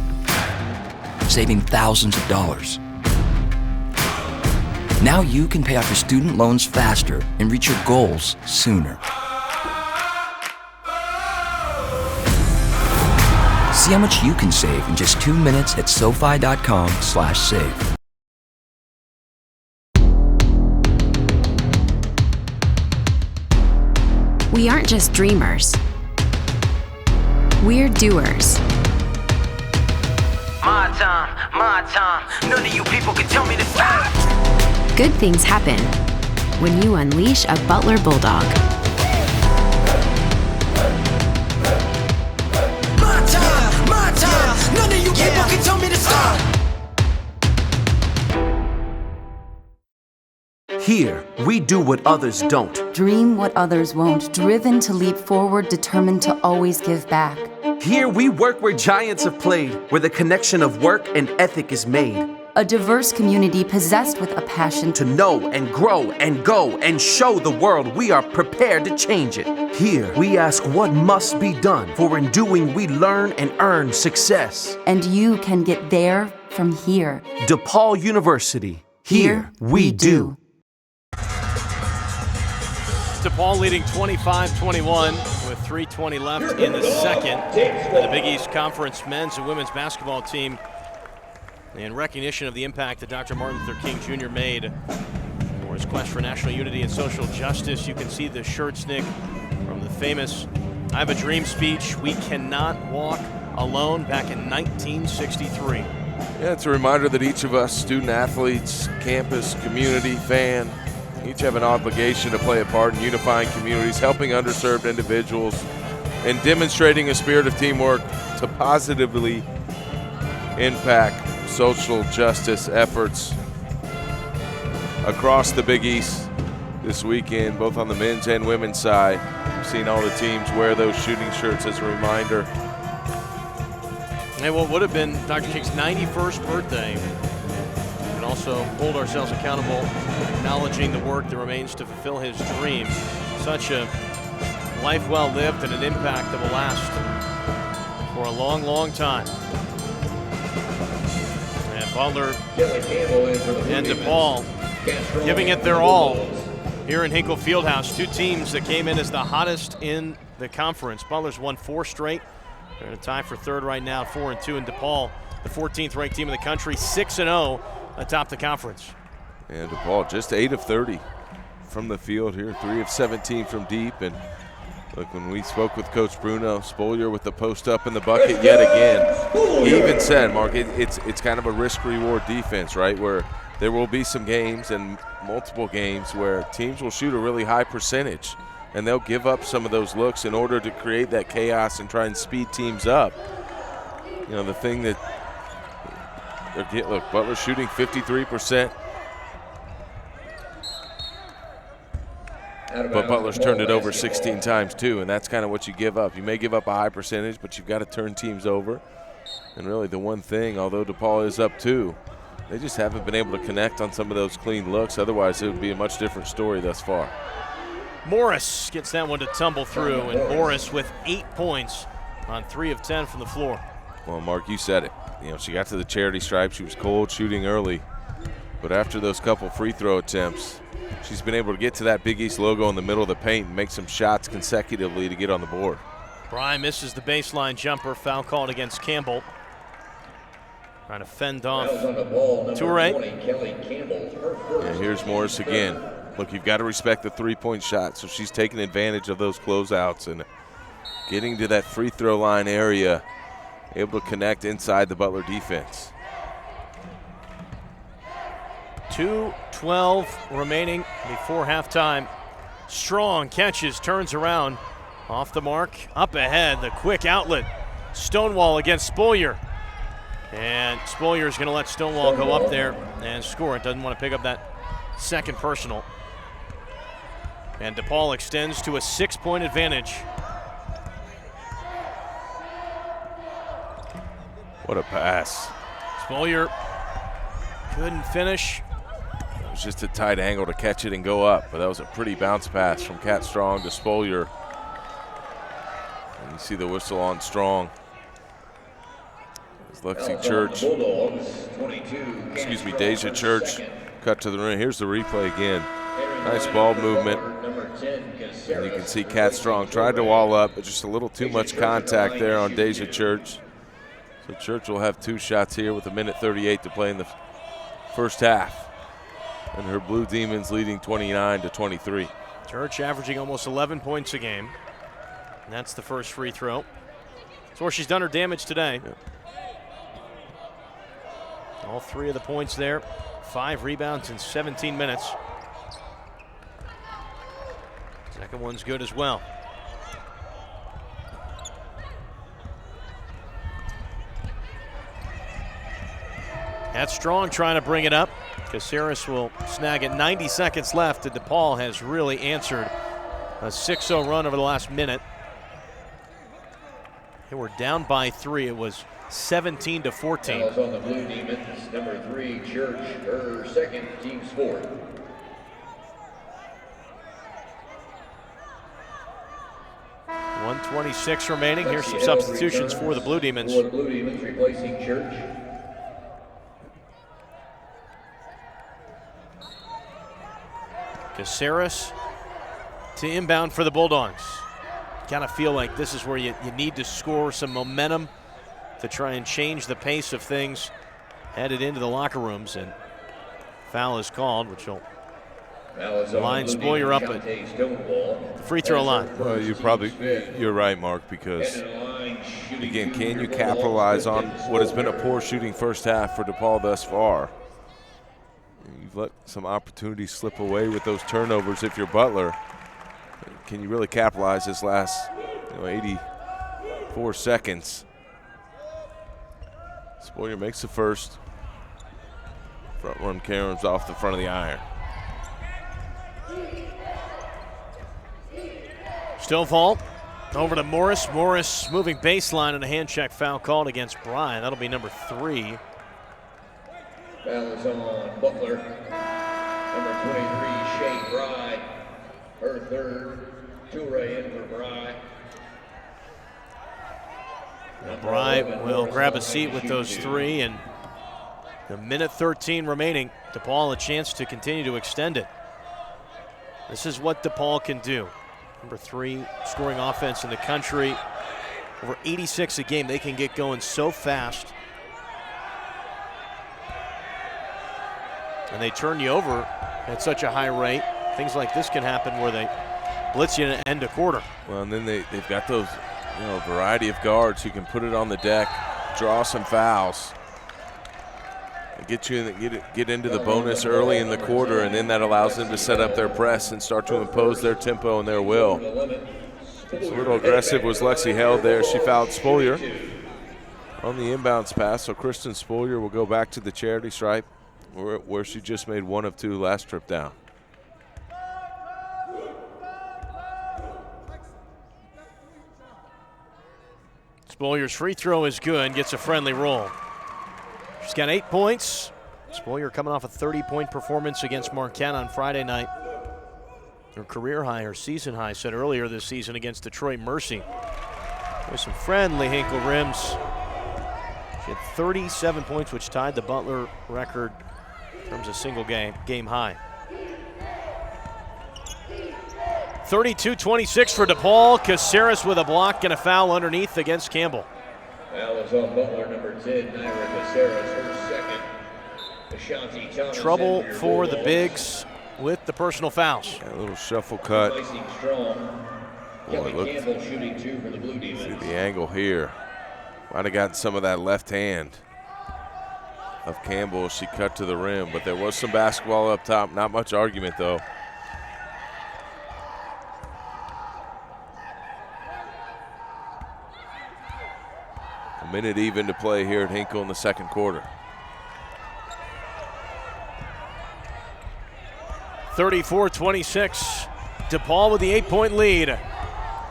saving thousands of dollars. Now you can pay off your student loans faster and reach your goals sooner. See how much you can save in just 2 minutes at SoFi.com/save. We aren't just dreamers. We're doers. My time. None of you people can tell me to stop. Good things happen when you unleash a Butler Bulldog. My time. None of you people can tell me to stop. Here, we do what others don't. Dream what others won't, driven to leap forward, determined to always give back. Here, we work where giants have played, where the connection of work and ethic is made. A diverse community possessed with a passion to know and grow and go and show the world we are prepared to change it. Here, we ask what must be done, for in doing we learn and earn success. And you can get there from here. DePaul University. Here we do. DePaul leading 25-21 with 3:20 left in the second. For the Big East Conference men's and women's basketball team, in recognition of the impact that Dr. Martin Luther King Jr. made for his quest for national unity and social justice. You can see the shirts, Nick, from the famous I Have a Dream speech, "We cannot walk alone," back in 1963. Yeah, it's a reminder that each of us, student athletes, campus, community, fan, each have an obligation to play a part in unifying communities, helping underserved individuals, and demonstrating a spirit of teamwork to positively impact social justice efforts across the Big East this weekend, both on the men's and women's side. We've seen all the teams wear those shooting shirts as a reminder. And what would have been Dr. King's 91st birthday, we can also hold ourselves accountable, acknowledging the work that remains to fulfill his dream. Such a life well lived and an impact that will last for a long, long time. And Butler and DePaul giving it their all here in Hinkle Fieldhouse. Two teams that came in as the hottest in the conference. Butler's won 4 straight. They're in a tie for third right now, 4-2 in DePaul, the 14th ranked team in the country, 6-0 atop the conference. And DePaul just 8 of 30 from the field here, 3 of 17 from deep. And look, when we spoke with Coach Bruno, Spolier with the post up in the bucket yet again. He even said, Mark, it's kind of a risk-reward defense, right, where there will be some games and multiple games where teams will shoot a really high percentage, and they'll give up some of those looks in order to create that chaos and try and speed teams up. You know, the thing that, look, Butler shooting 53%. But Butler's turned it over 16 times too, and that's kind of what you give up. You may give up a high percentage, but you've got to turn teams over. And really the one thing, although DePaul is up 2, they just haven't been able to connect on some of those clean looks. Otherwise, it would be a much different story thus far. Morris gets that one to tumble through, and Morris with 8 points on 3 of 10 from the floor. Well, Mark, you said it. You know, she got to the charity stripe. She was cold shooting early. But after those couple free throw attempts, she's been able to get to that Big East logo in the middle of the paint and make some shots consecutively to get on the board. Bry misses the baseline jumper. Foul called against Campbell. Trying to fend off Toure. And here's Morris again. Look, you've got to respect the three-point shot, so she's taking advantage of those closeouts and getting to that free throw line area, able to connect inside the Butler defense. 2:12 remaining before halftime. Strong catches, turns around, off the mark, up ahead, the quick outlet. Stonewall against Spolier. And Spolier is going to let Stonewall go up there and score. It doesn't want to pick up that second personal. And DePaul extends to a 6-point advantage. What a pass. Spolier couldn't finish. It was just a tight angle to catch it and go up, but that was a pretty bounce pass from Kat Strong to Spolier. And you see the whistle on Strong. As Lexi Church, Deja Church cut to the rim. Here's the replay again. Nice ball movement. And you can see Kat Strong tried to wall up, but just a little too much contact there on Deja Church. So Church will have 2 shots here with 1:38 to play in the first half. And her Blue Demons leading 29-23. Church averaging almost 11 points a game. And that's the first free throw. That's where she's done her damage today. Yep. All 3 of the points there. 5 rebounds in 17 minutes. Second one's good as well. That's Strong trying to bring it up. Caceres will snag it. 90 seconds left, and DePaul has really answered a 6-0 run over the last minute. They were down by 3. It was 17-14. Fouls on the Blue Demons. Number 3, Church, her second, team sport. .126 remaining. Here's some substitutions for the Blue Demons. For the Blue Demons replacing Church. Caceres to inbound for the Bulldogs. Kind of feel like this is where you need to score some momentum to try and change the pace of things headed into the locker rooms. And foul is called, which will Line Spoiler up at the free throw line. Well, you're right, Mark, because, again, can you capitalize on what has been a poor shooting first half for DePaul thus far? You've let some opportunities slip away with those turnovers if you're Butler. Can you really capitalize this last 84 seconds? Spoiler makes the first. Front run Karen's off the front of the iron. Still fault. Over to Morris. Morris moving baseline and a hand check foul called against Bryan. That'll be number 3. Foul is on Butler. Number 23, Shea Bry. Her third. Toure in for Bry. Bry will grab a seat with those 3, and the minute 13 remaining. DePaul a chance to continue to extend it. This is what DePaul can do. Number 3 scoring offense in the country. Over 86 a game. They can get going so fast. And they turn you over at such a high rate. Things like this can happen where they blitz you and end a quarter. Well, and then they've got those variety of guards who can put it on the deck, draw some fouls, and get into the bonus early in the quarter, and then that allows them to set up their press and start to impose their tempo and their will. It's a little aggressive was Lexi Held there. She fouled Spoiler on the inbounds pass, so Kristen Spoiler will go back to the charity stripe where she just made 1 of 2 last trip down. Spoilier's free throw is good, gets a friendly roll. She's got 8 points. Spoiler coming off a 30-point performance against Marquette on Friday night. Her career high, her season high, set earlier this season against Detroit Mercy. With some friendly Hinkle rims. She had 37 points, which tied the Butler record in terms of single game high. 32-26 for DePaul. Caceres with a block and a foul underneath against Campbell. Foul is on Butler, number 10, Naira Caceres, her second. Ashanti Thomas Trouble for the bigs with the personal fouls. A little shuffle cut. Kelly Campbell shooting 2 for the Blue Demons. See the angle here. Might have gotten some of that left hand of Campbell as she cut to the rim, but there was some basketball up top. Not much argument, though. A minute even to play here at Hinkle in the second quarter. 34-26. DePaul with the 8-point lead.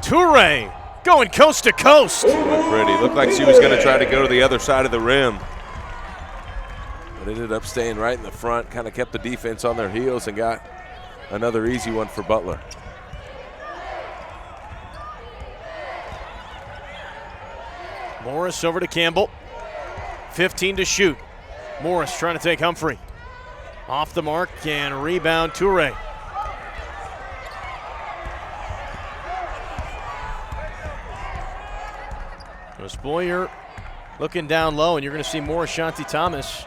Toure going coast to coast. Looked pretty. Looked like she was going to try to go to the other side of the rim, but ended up staying right in the front, kind of kept the defense on their heels and got another easy one for Butler. Morris over to Campbell. 15 to shoot. Morris trying to take Humphrey. Off the mark and rebound Toure. Spoiler looking down low, and you're going to see more Ashanti Thomas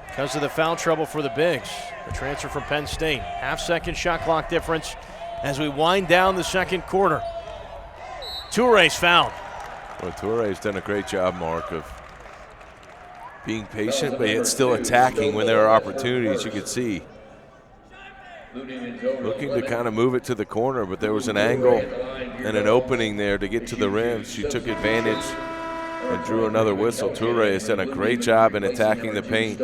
because of the foul trouble for the bigs. The transfer from Penn State. Half-second shot clock difference as we wind down the second quarter. Toure's fouled. Well, Toure's done a great job, Mark, of being patient, but yet still attacking when there are opportunities. You could see looking to kind of move it to the corner, but there was an angle and an opening there to get to the rim. She took advantage and drew another whistle. Toure has done a great job in attacking the paint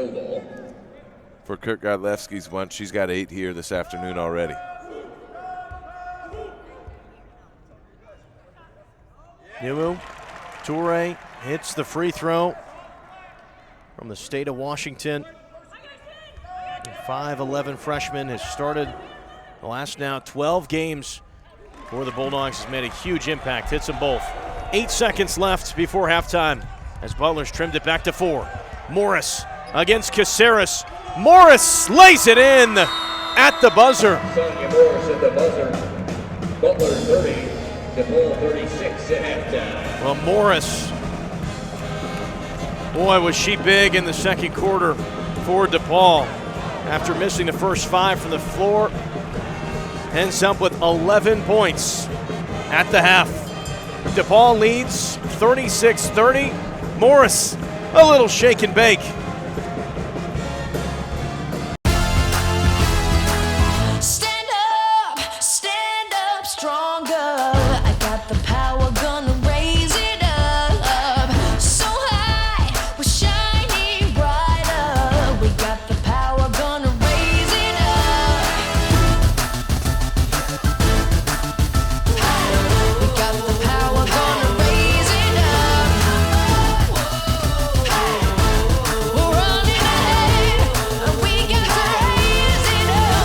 for Kurt Godlewski's bunch. She's got 8 here this afternoon already. Numu, Toure hits the free throw from the state of Washington. 5'11" freshman has started the last now 12 games for the Bulldogs, has made a huge impact, hits them both. 8 seconds left before halftime as Butler's trimmed it back to 4. Morris against Caceres. Morris lays it in at the buzzer. Sonia Morris at the buzzer. Butler 30, DePaul 36 at halftime. Well, Morris, boy, was she big in the second quarter for DePaul. after missing the first 5 from the floor, ends up with 11 points at the half. DePaul leads 36-30. Morris, a little shake and bake. Stand up stronger. I got the power, gonna raise it up. So high, we're shining brighter. We got the power, gonna raise it up. We got the power, gonna raise it up. We're running ahead, and we got to raise it up.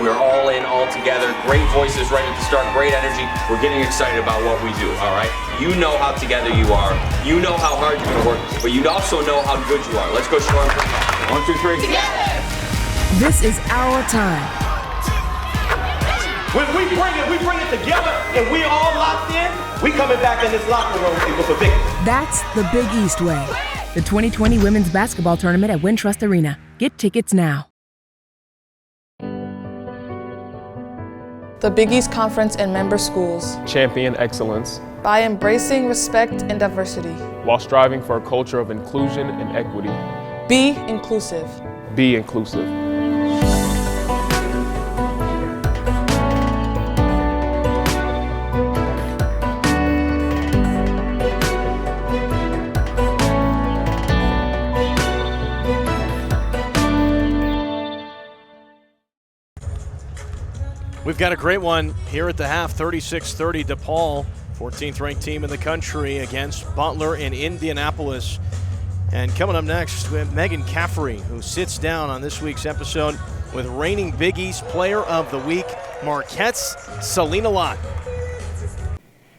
We're all in, all together. Great voices right at the start, great energy. We're getting excited about what we do, all right? You know how together you are. You know how hard you're gonna work, but you also know how good you are. Let's go show them. 1, 2, 3. Together! This is our time. When we bring it together and we all locked in, we coming back in this locker room with a victory. That's the Big East Way. The 2020 Women's Basketball Tournament at Wintrust Arena. Get tickets now. The Big East Conference and member schools, Champion excellence by embracing respect and diversity. while striving for a culture of inclusion and equity. Be inclusive. Be inclusive. We've got a great one here at the half, 36-30 DePaul, 14th ranked team in the country against Butler in Indianapolis. And coming up next, we have Megan Caffrey, who sits down on this week's episode with reigning Big East Player of the Week, Marquette's Selena Lott.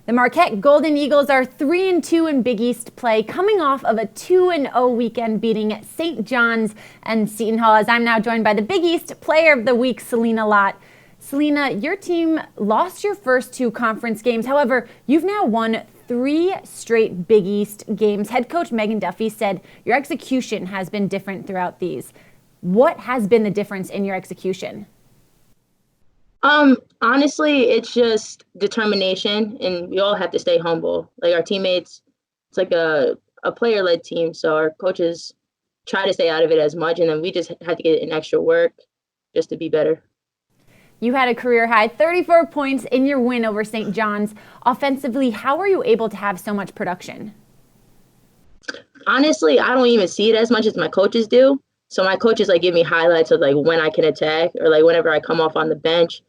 The Marquette Golden Eagles are 3-2 in Big East play, coming off of a 2-0 weekend beating St. John's and Seton Hall, as I'm now joined by the Big East Player of the Week, Selena Lott. Selena, your team lost your first two conference games. However, you've now won 3 straight Big East games. Head coach Megan Duffy said your execution has been different throughout these. What has been the difference in your execution? Honestly, it's just determination, and we all have to stay humble. Like, our teammates, it's like a player-led team, so our coaches try to stay out of it as much, and then we just had to get in extra work just to be better. You had a career-high 34 points in your win over St. John's. Offensively, how were you able to have so much production? Honestly, I don't even see it as much as my coaches do. So my coaches give me highlights of when I can attack, or whenever I come off on the bench.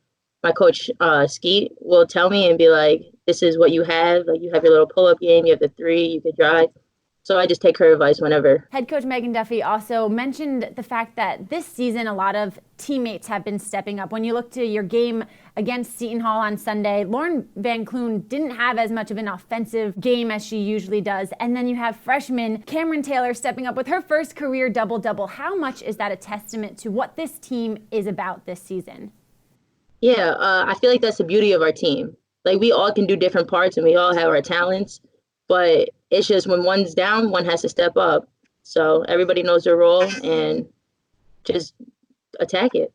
My coach Skeet will tell me and be like, "This is what you have. You have your little pull-up game. You have the 3. You can drive." So I just take her advice whenever. Head coach Megan Duffy also mentioned the fact that this season a lot of teammates have been stepping up. When you look to your game against Seton Hall on Sunday, Lauren Van Kloon didn't have as much of an offensive game as she usually does. And then you have freshman Cameron Taylor stepping up with her first career double-double. How much is that a testament to what this team is about this season? Yeah, I feel like that's the beauty of our team. We all can do different parts and we all have our talents, but it's just when one's down, one has to step up. So everybody knows their role and just attack it.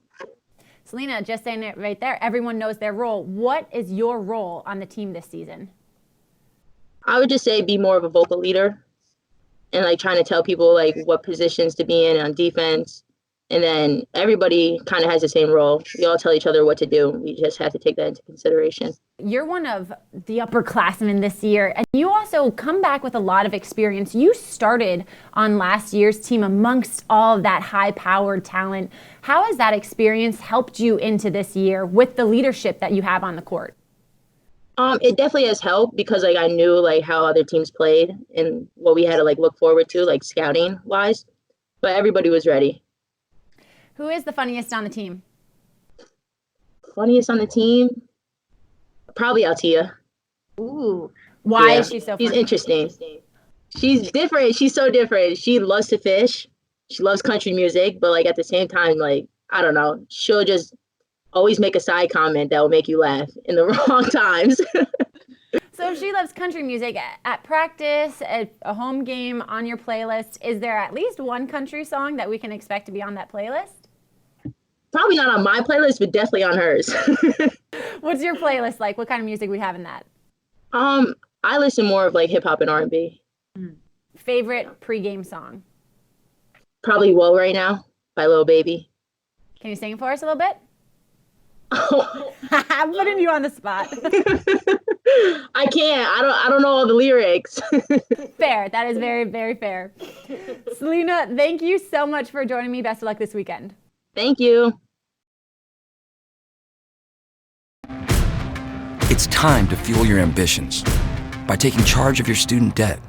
Selena, just saying it right there, everyone knows their role. What is your role on the team this season? I would just say be more of a vocal leader and trying to tell people what positions to be in on defense. And then everybody kind of has the same role. We all tell each other what to do. We just have to take that into consideration. You're one of the upperclassmen this year, and you also come back with a lot of experience. You started on last year's team amongst all of that high-powered talent. How has that experience helped you into this year with the leadership that you have on the court? It definitely has helped because I knew how other teams played and what we had to look forward to, scouting-wise. But everybody was ready. Who is the funniest on the team? Funniest on the team? Probably Altia. Ooh. Why is she so funny? She's interesting. She's different. She's so different. She loves to fish. She loves country music, but at the same time, I don't know, she'll just always make a side comment that will make you laugh in the wrong times. So if she loves country music, at practice, at a home game, on your playlist, is there at least one country song that we can expect to be on that playlist? Probably not on my playlist, but definitely on hers. What's your playlist like? What kind of music we have in that? I listen more of like hip hop and R&B. Favorite pregame song? Probably "Whoa" right now by Lil Baby. Can you sing it for us a little bit? I'm putting you on the spot. I can't. I don't know all the lyrics. Fair. That is very, very fair. Selena, thank you so much for joining me. Best of luck this weekend. Thank you. It's time to fuel your ambitions by taking charge of your student debt.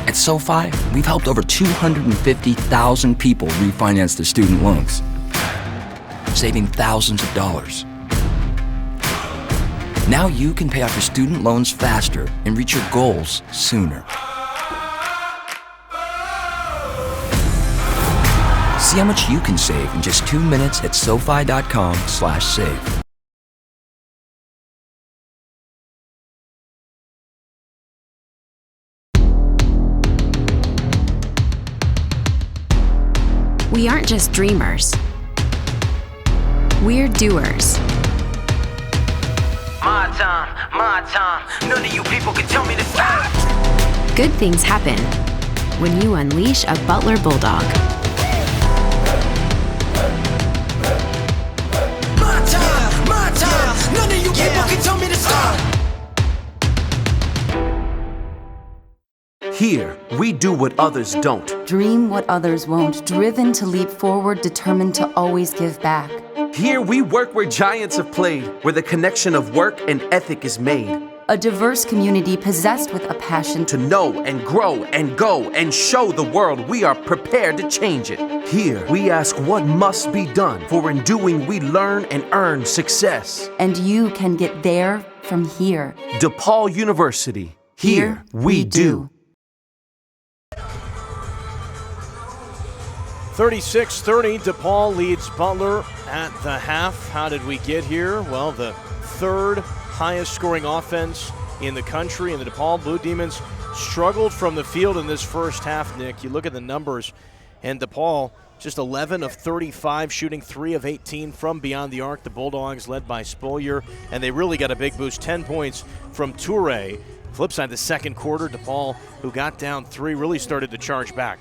At SoFi, we've helped over 250,000 people refinance their student loans, saving thousands of dollars. Now you can pay off your student loans faster and reach your goals sooner. See how much you can save in just 2 minutes at SoFi.com/save. We aren't just dreamers. We're doers. My time. None of you people can tell me to stop. Good things happen when you unleash a Butler Bulldog. My time. None of you people can tell me to stop. Here, we do what others don't. Dream what others won't, driven to leap forward, determined to always give back. Here, we work where giants have played, where the connection of work and ethic is made. A diverse community possessed with a passion to know and grow and go and show the world we are prepared to change it. Here, we ask what must be done, for in doing we learn and earn success. And you can get there from here. DePaul University. Here we do. 36-30, DePaul leads Butler at the half. How did we get here? Well, the third highest scoring offense in the country, and the DePaul Blue Demons struggled from the field in this first half, Nick. You look at the numbers, and DePaul just 11 of 35, shooting 3 of 18 from beyond the arc. The Bulldogs led by Spolier, and they really got a big boost, 10 points from Toure. Flip side, the second quarter, DePaul, who got down 3, really started to charge back.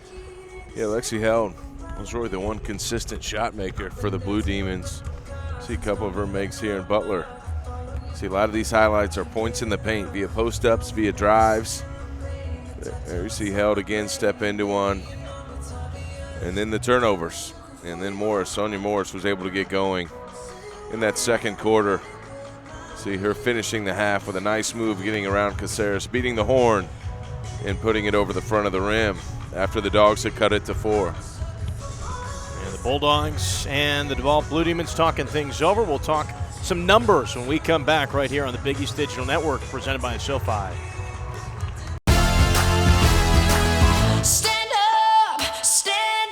Yeah, Lexi Held was really the one consistent shot maker for the Blue Demons. See a couple of her makes here in Butler. See, a lot of these highlights are points in the paint via post-ups, via drives. There you see Held again step into one. And then the turnovers. And then Sonia Morris was able to get going in that second quarter. See her finishing the half with a nice move, getting around Caceres, beating the horn, and putting it over the front of the rim after the Dogs had cut it to 4. Bulldogs and the DePaul Blue Demons talking things over. We'll talk some numbers when we come back right here on the Big East Digital Network, presented by SoFi. Stand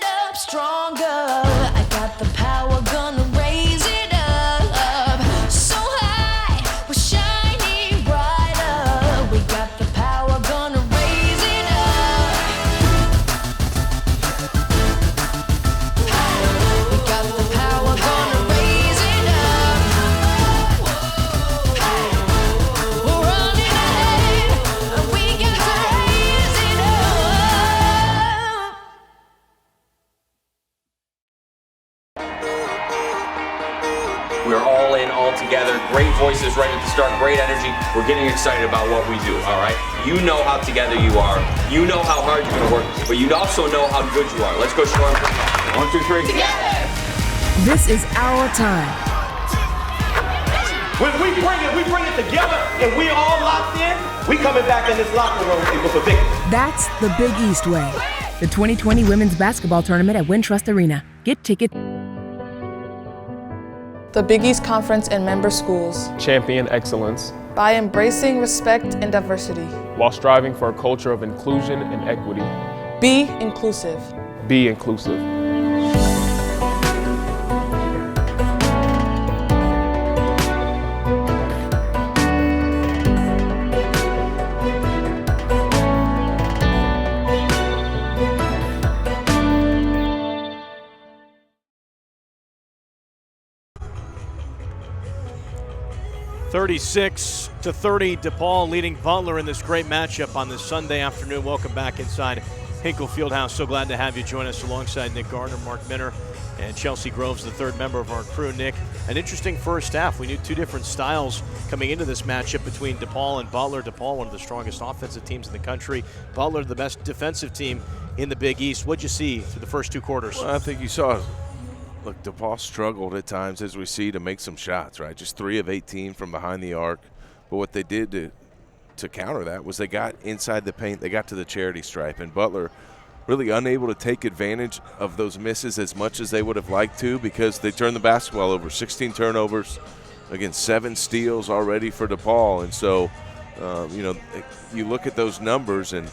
up stronger. I got the power, gonna raise it up. So high, we're shining brighter. We got the power, gonna raise it up. We got the power, gonna raise it up. We're running ahead, and we got to raise it up. We're all in, all together. Great voices right at the start, great energy. We're getting excited about what we do, all right? You know how together you are. You know how hard you're going to work, but you also know how good you are. Let's go, Storm. 1, 2, 3. Together! This is our time. When we bring it together and we all locked in, we coming back in this locker room with a victory. That's the Big East way. The 2020 Women's Basketball Tournament at Wintrust Arena. Get tickets. The Big East Conference and member schools. Champion excellence By embracing respect and diversity. while striving for a culture of inclusion and equity. Be inclusive. Be inclusive. 36-30, DePaul leading Butler in this great matchup on this Sunday afternoon. Welcome back inside Hinkle Fieldhouse. So glad to have you join us alongside Nick Gardner, Mark Minner, and Chelsea Groves, the third member of our crew. Nick, an interesting first half. We knew two different styles coming into this matchup between DePaul and Butler. DePaul, one of the strongest offensive teams in the country. Butler, the best defensive team in the Big East. What'd you see through the first two quarters? Well, I think you saw, look, DePaul struggled at times, as we see, to make some shots, right? Just 3 of 18 from behind the arc. But what they did to counter that was they got inside the paint. They got to the charity stripe, and Butler really unable to take advantage of those misses as much as they would have liked to, because they turned the basketball over. 16 turnovers, again, 7 steals already for DePaul. And so, you look at those numbers, and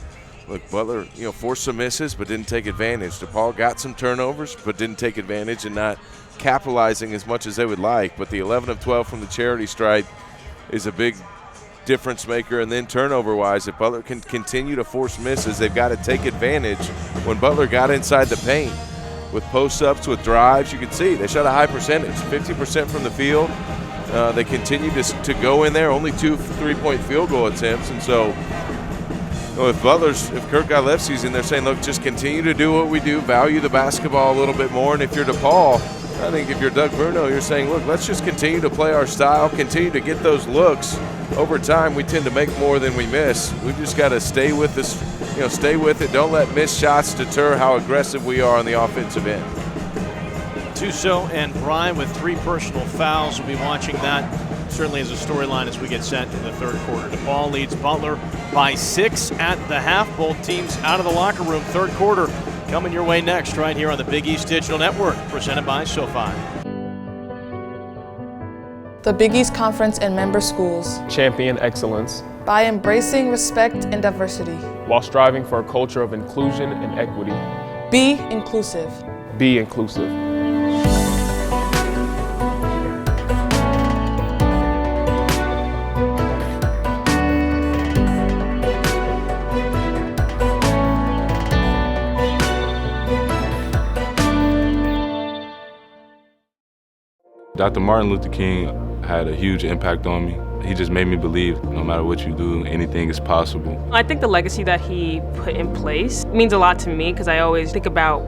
look, Butler, forced some misses but didn't take advantage. DePaul got some turnovers but didn't take advantage and not capitalizing as much as they would like. But the 11 of 12 from the charity stripe is a big difference maker. And then turnover-wise, if Butler can continue to force misses, they've got to take advantage. When Butler got inside the paint with post-ups, with drives, you could see they shot a high percentage, 50% from the field. They continued to go in there, only 2 3-point field goal attempts. And so if Kirk Godlewski's in there saying, look, just continue to do what we do, value the basketball a little bit more. And if you're DePaul, I think if you're Doug Bruno, you're saying, look, let's just continue to play our style, continue to get those looks. Over time, we tend to make more than we miss. We've just got to stay with this, stay with it. Don't let missed shots deter how aggressive we are on the offensive end. Tuso and Brian with 3 personal fouls. We'll be watching that certainly as a storyline as we get set in the third quarter. DePaul leads Butler by 6 at the half. Both teams out of the locker room. Third quarter coming your way next right here on the Big East Digital Network, presented by SoFi. The Big East Conference and member schools Champion excellence by embracing respect and diversity. while striving for a culture of inclusion and equity. Be inclusive. Be inclusive. Dr. Martin Luther King had a huge impact on me. He just made me believe no matter what you do, anything is possible. I think the legacy that he put in place means a lot to me because I always think about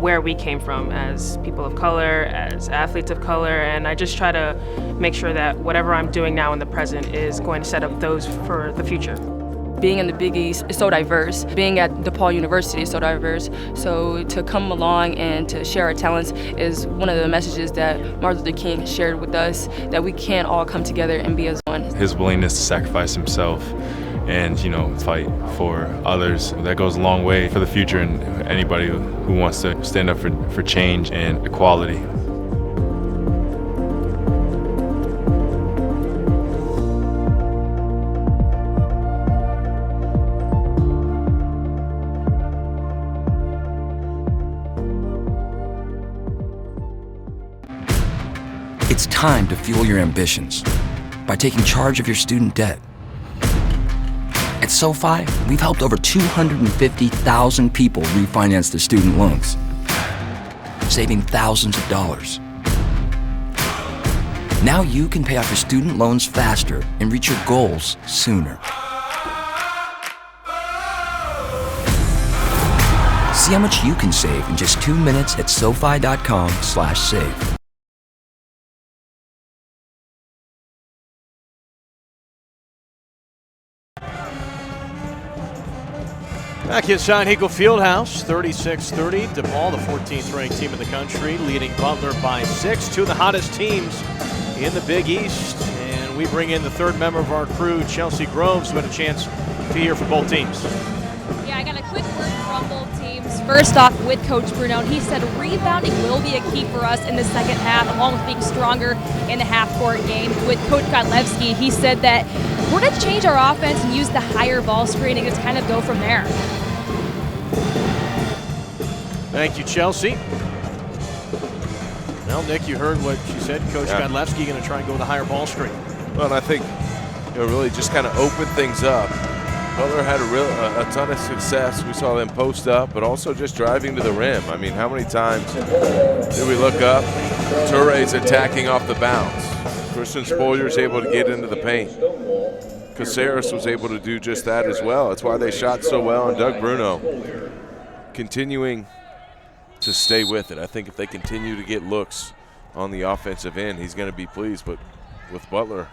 where we came from as people of color, as athletes of color, and I just try to make sure that whatever I'm doing now in the present is going to set up those for the future. Being in the Big East is so diverse. Being at DePaul University is so diverse. So to come along and to share our talents is one of the messages that Martin Luther King shared with us, that we can all come together and be as one. His willingness to sacrifice himself and, fight for others, that goes a long way for the future and anybody who wants to stand up for change and equality. It's time to fuel your ambitions by taking charge of your student debt. At SoFi, we've helped over 250,000 people refinance their student loans, saving thousands of dollars. Now you can pay off your student loans faster and reach your goals sooner. See how much you can save in just 2 minutes at SoFi.com/save. Back inside Hinkle Fieldhouse, 36-30. DePaul, the 14th ranked team in the country, leading Butler by 6. Two of the hottest teams in the Big East. And we bring in the third member of our crew, Chelsea Groves, who had a chance to hear from both teams. Yeah, I got a quick word from both teams. First off, with Coach Bruno, he said rebounding will be a key for us in the second half, along with being stronger in the half-court game. With Coach Godlewski, he said that we're going to change our offense and use the higher ball screen and just kind of go from there. Thank you, Chelsea. Well, Nick, you heard what she said. Coach Godlewski going to try and go with a higher ball screen. Well, and I think really just kind of open things up. Butler had a ton of success. We saw them post up, but also just driving to the rim. I mean, how many times did we look up? Touré's attacking off the bounce. Kristen Spolier is able to get into the paint. Caceres was able to do just that as well. That's why they shot so well. And Doug Bruno continuing to stay with it. I think if they continue to get looks on the offensive end, he's going to be pleased. But with Butler,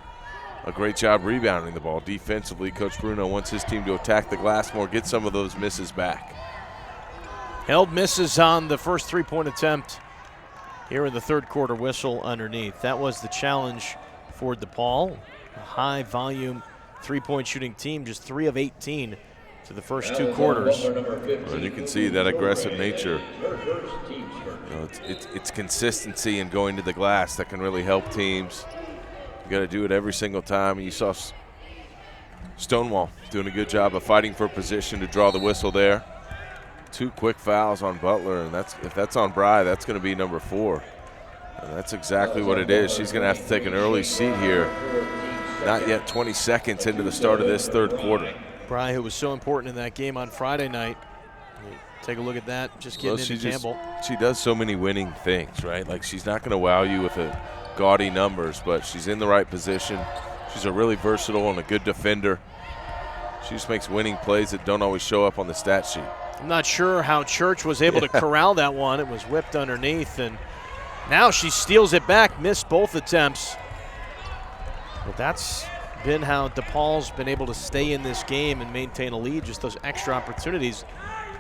a great job rebounding the ball. Defensively, Coach Bruno wants his team to attack the glass more, get some of those misses back. Held misses on the first three-point attempt here in the third quarter. Whistle underneath. That was the challenge for DePaul. A high-volume three-point shooting team, just 3 of 18 to the first 2 quarters. Well, you can see that aggressive nature. You know, it's consistency in going to the glass that can really help teams. You got to do it every single time. You saw Stonewall doing a good job of fighting for position to draw the whistle there. 2 quick fouls on Butler, and if that's on Bry, that's going to be number 4. And that's exactly what it is. She's going to have to take an early seat here. Not yet 20 seconds into the start of this third quarter. Bry, who was so important in that game on Friday night. Take a look at that, just getting into Campbell. She does so many winning things, right? Like, she's not going to wow you with a gaudy numbers, but she's in the right position. She's a really versatile and a good defender. She just makes winning plays that don't always show up on the stat sheet. I'm not sure how Church was able to corral that one. It was whipped underneath, and now she steals it back, missed both attempts. But that's been how DePaul's been able to stay in this game and maintain a lead, just those extra opportunities.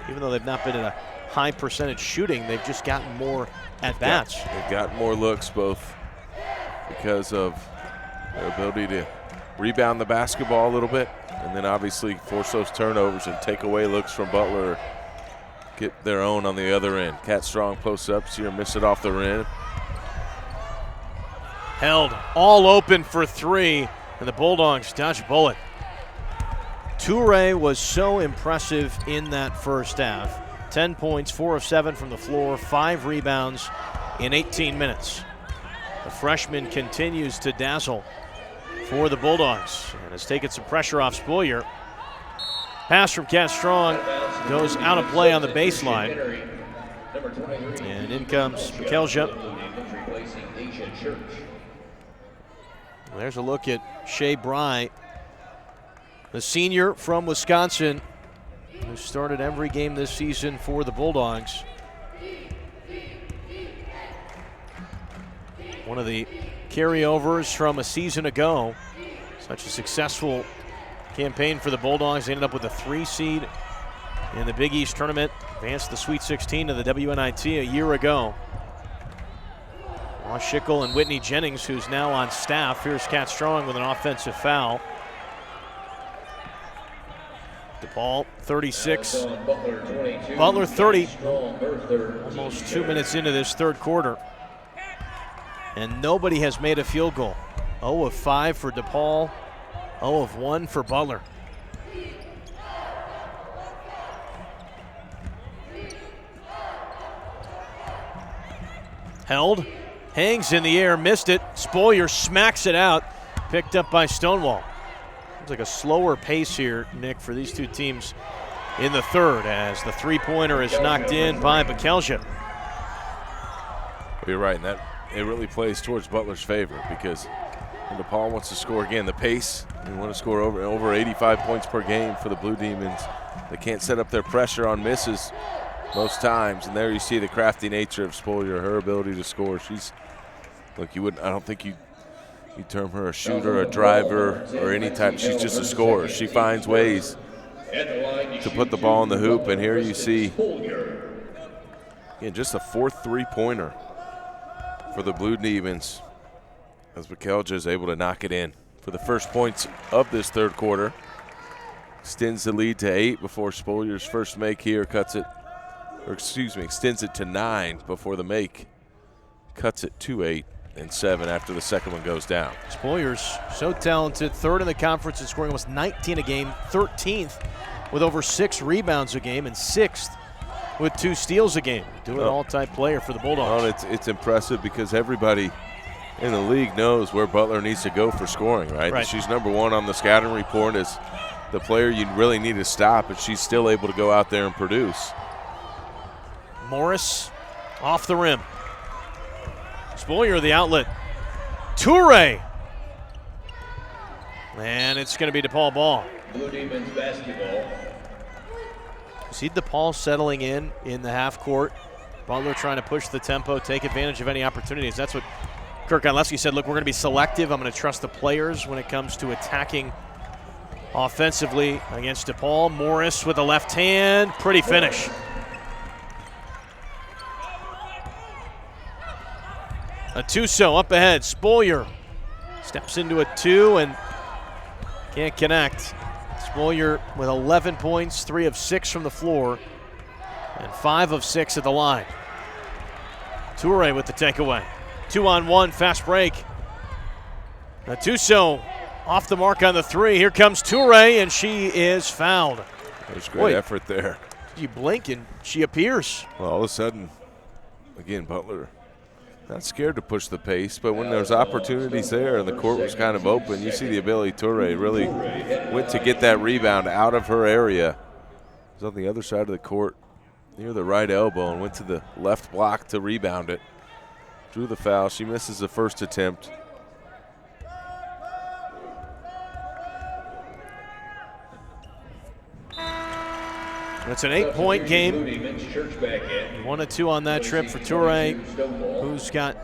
Even though they've not been at a high percentage shooting, they've just gotten more at-bats. They've got more looks, both because of their ability to rebound the basketball a little bit, and then obviously force those turnovers and take away looks from Butler, get their own on the other end. Cat Strong posts up here, miss it off the rim. Held all open for 3, and the Bulldogs dodge a bullet. Toure was so impressive in that first half. 10 points, 4 of 7 from the floor, 5 rebounds in 18 minutes. The freshman continues to dazzle for the Bulldogs and has taken some pressure off Spolier. Pass from Cat Strong goes out of play on the baseline. And in comes Bekelja. There's a look at Shea Bry, the senior from Wisconsin, who started every game this season for the Bulldogs. One of the carryovers from a season ago. Such a successful campaign for the Bulldogs. They ended up with a 3 seed in the Big East tournament. Advanced the Sweet 16 to the WNIT a year ago. Ross Schickel and Whitney Jennings, who's now on staff. Here's Cat Strong with an offensive foul. DePaul 36, Butler 30. Almost 2 minutes into this third quarter. And nobody has made a field goal. 0 of 5 for DePaul, 0 of 1 for Butler. Held, hangs in the air, missed it. Spolier smacks it out, picked up by Stonewall. It's like a slower pace here, Nick, for these two teams in the third, as the three-pointer is knocked in by Bekelja. You're right, and that it really plays towards Butler's favor, because when DePaul wants to score again, the pace, they want to score over 85 points per game for the Blue Demons. They can't set up their pressure on misses most times, and there you see the crafty nature of Spolier, her ability to score. She's, look, I don't think you term her a shooter, a driver, or any type. She's just a scorer. She finds ways to put the ball in the hoop, and here you see, again, just a 4th three-pointer for the Blue Demons, as Bekelja is able to knock it in for the first points of this third quarter. Extends the lead to 8 before Spolier's first make here extends it to 9 before the make cuts it to 8. And 7 after the second one goes down. Spolier's so talented, 3rd in the conference in scoring almost 19 a game, 13th with over 6 rebounds a game, and 6th with 2 steals a game. Doing all-type player for the Bulldogs. It's impressive because everybody in the league knows where Butler needs to go for scoring, right? She's number 1 on the scouting report as the player you really need to stop, and she's still able to go out there and produce. Morris off the rim. Spolier the outlet. Toure And it's going to be DePaul ball. Blue Demons basketball. See DePaul settling in the half court. Butler trying to push the tempo, take advantage of any opportunities. That's what Kirk Godlewski said. Look, we're going to be selective. I'm going to trust the players when it comes to attacking offensively against DePaul. Morris with the left hand. Pretty finish. Atuso up ahead. Spolier steps into a 2 and can't connect. Spolier with 11 points, 3 of 6 from the floor, and 5 of 6 at the line. Toure with the takeaway. 2-on-1, fast break. Atuso off the mark on the 3. Here comes Toure, and she is fouled. There's great effort there. You blink, and she appears. Well, all of a sudden, again, Butler not scared to push the pace, but when there's opportunities there and the court was kind of open, you see the ability. Toure really went to get that rebound out of her area. It was on the other side of the court near the right elbow and went to the left block to rebound it. Drew the foul. She misses the first attempt. It's an 8-point game. 1 of 2 on that trip for Toure, who's got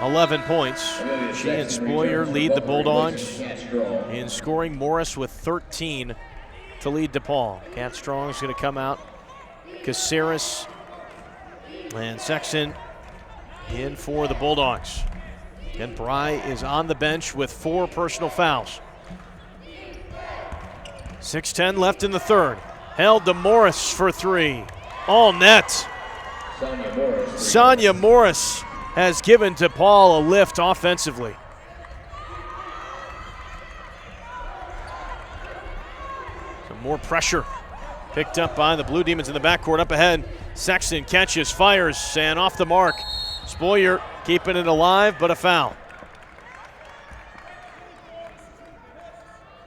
11 points. She and Spolier lead the Bulldogs in scoring. Morris with 13 to lead DePaul. Cat Strong is going to come out. Caceres and Sexton in for the Bulldogs. And Bry is on the bench with 4 personal fouls. 6:10 left in the third. Held to Morris for 3. All net. Sonia Morris has given DePaul a lift offensively. Some more pressure picked up by the Blue Demons in the backcourt. Up ahead, Sexton catches, fires, and off the mark. Spolier keeping it alive, but a foul.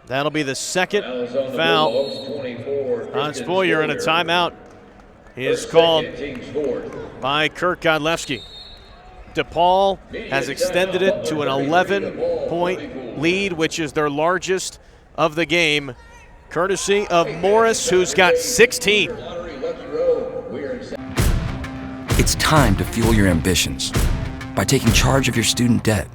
That'll be the second foul on Spolier, and a timeout is called by Kirk Godlewski. DePaul has extended it to an 11-point lead, which is their largest of the game, courtesy of Morris, who's got 16. It's time to fuel your ambitions by taking charge of your student debt.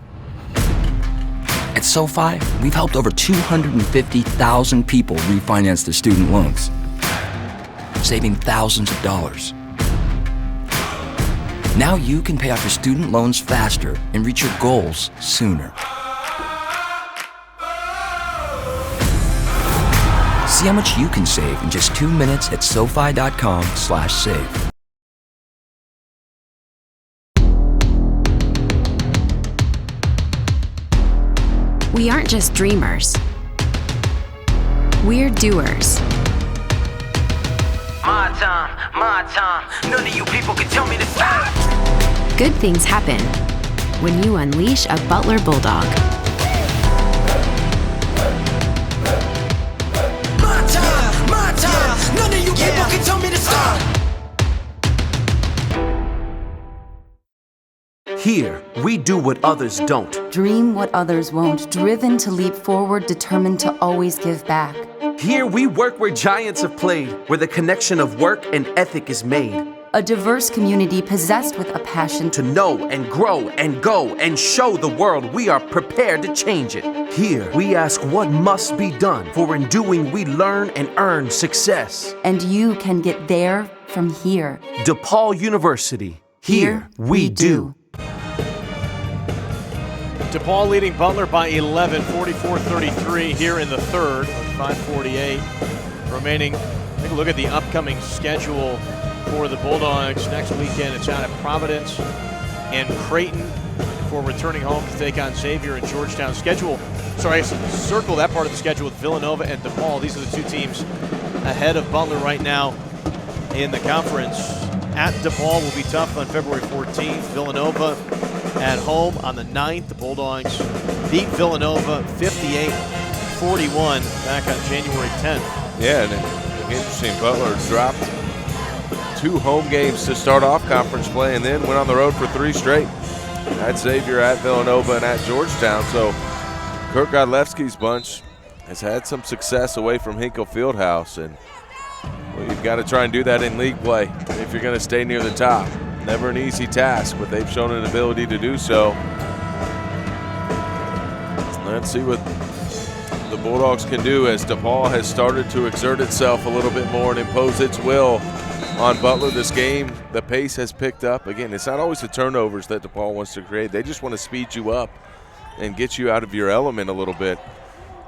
At SoFi, we've helped over 250,000 people refinance their student loans, saving thousands of dollars. Now you can pay off your student loans faster and reach your goals sooner. See how much you can save in just 2 minutes at SoFi.com/save. We aren't just dreamers. We're doers. My time. None of you people can tell me to stop. Good things happen when you unleash a Butler Bulldog. My time. None of you people can tell me to stop. Here, we do what others don't. Dream what others won't. Driven to leap forward, determined to always give back. Here, we work where giants have played, where the connection of work and ethic is made. A diverse community possessed with a passion to know and grow and go and show the world we are prepared to change it. Here, we ask what must be done, for in doing we learn and earn success. And you can get there from here. DePaul University. Here we do. DePaul leading Butler by 11, 44-33 here in the third, with 5:48 remaining. Take a look at the upcoming schedule for the Bulldogs. Next weekend, it's out at Providence and Creighton before returning home to take on Xavier and Georgetown. Circle that part of the schedule with Villanova and DePaul. These are the 2 teams ahead of Butler right now in the conference. At DePaul will be tough on February 14th. Villanova at home on the 9th. The Bulldogs beat Villanova 58-41 back on January 10th. Yeah, and interesting, Butler dropped 2 home games to start off conference play and then went on the road for 3 straight. At Xavier, at Villanova, and at Georgetown. So Kurt Godlewski's bunch has had some success away from Hinkle Fieldhouse, and well, you've got to try and do that in league play if you're going to stay near the top. Never an easy task, but they've shown an ability to do so. Let's see what the Bulldogs can do as DePaul has started to exert itself a little bit more and impose its will on Butler. This game, the pace has picked up. Again, it's not always the turnovers that DePaul wants to create. They just want to speed you up and get you out of your element a little bit.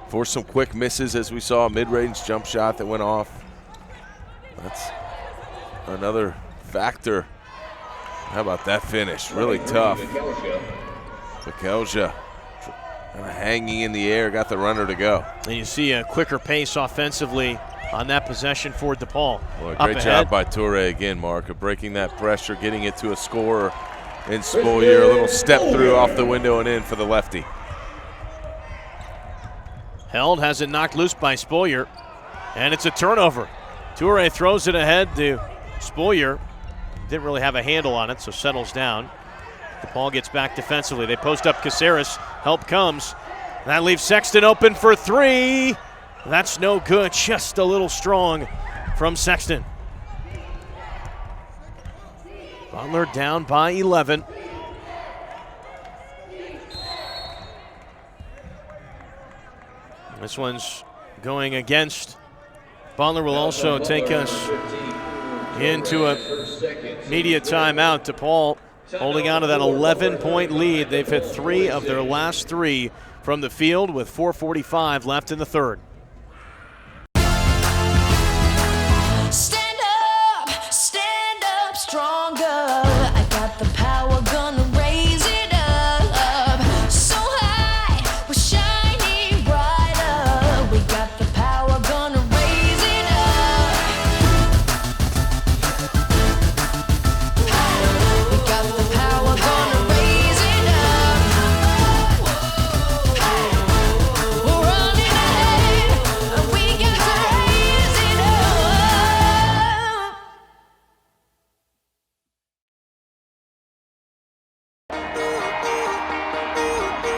For some quick misses, as we saw, a mid-range jump shot that went off. That's another factor. How about that finish? Really tough. Bekelja kind of hanging in the air, got the runner to go. And you see a quicker pace offensively on that possession for DePaul. Well, great job by Toure again, Mark, of breaking that pressure, getting it to a scorer in Spolier. A little step through off the window and in for the lefty. Held, has it knocked loose by Spolier, and it's a turnover. Toure throws it ahead to Spolier. Didn't really have a handle on it, so settles down. DePaul gets back defensively. They post up Caceres. Help comes. That leaves Sexton open for three. That's no good. Just a little strong from Sexton. Butler down by 11. This one's going against. Butler will also take us into a media timeout. DePaul holding on to that 11-point lead. They've hit 3 of their last 3 from the field with 4:45 left in the third. Stand up stronger. I got the power, gonna raise it up. So high, we're shining brighter. We got the power, gonna raise it up. We got the power, gonna raise it up. We're running ahead, and we got to raise it up.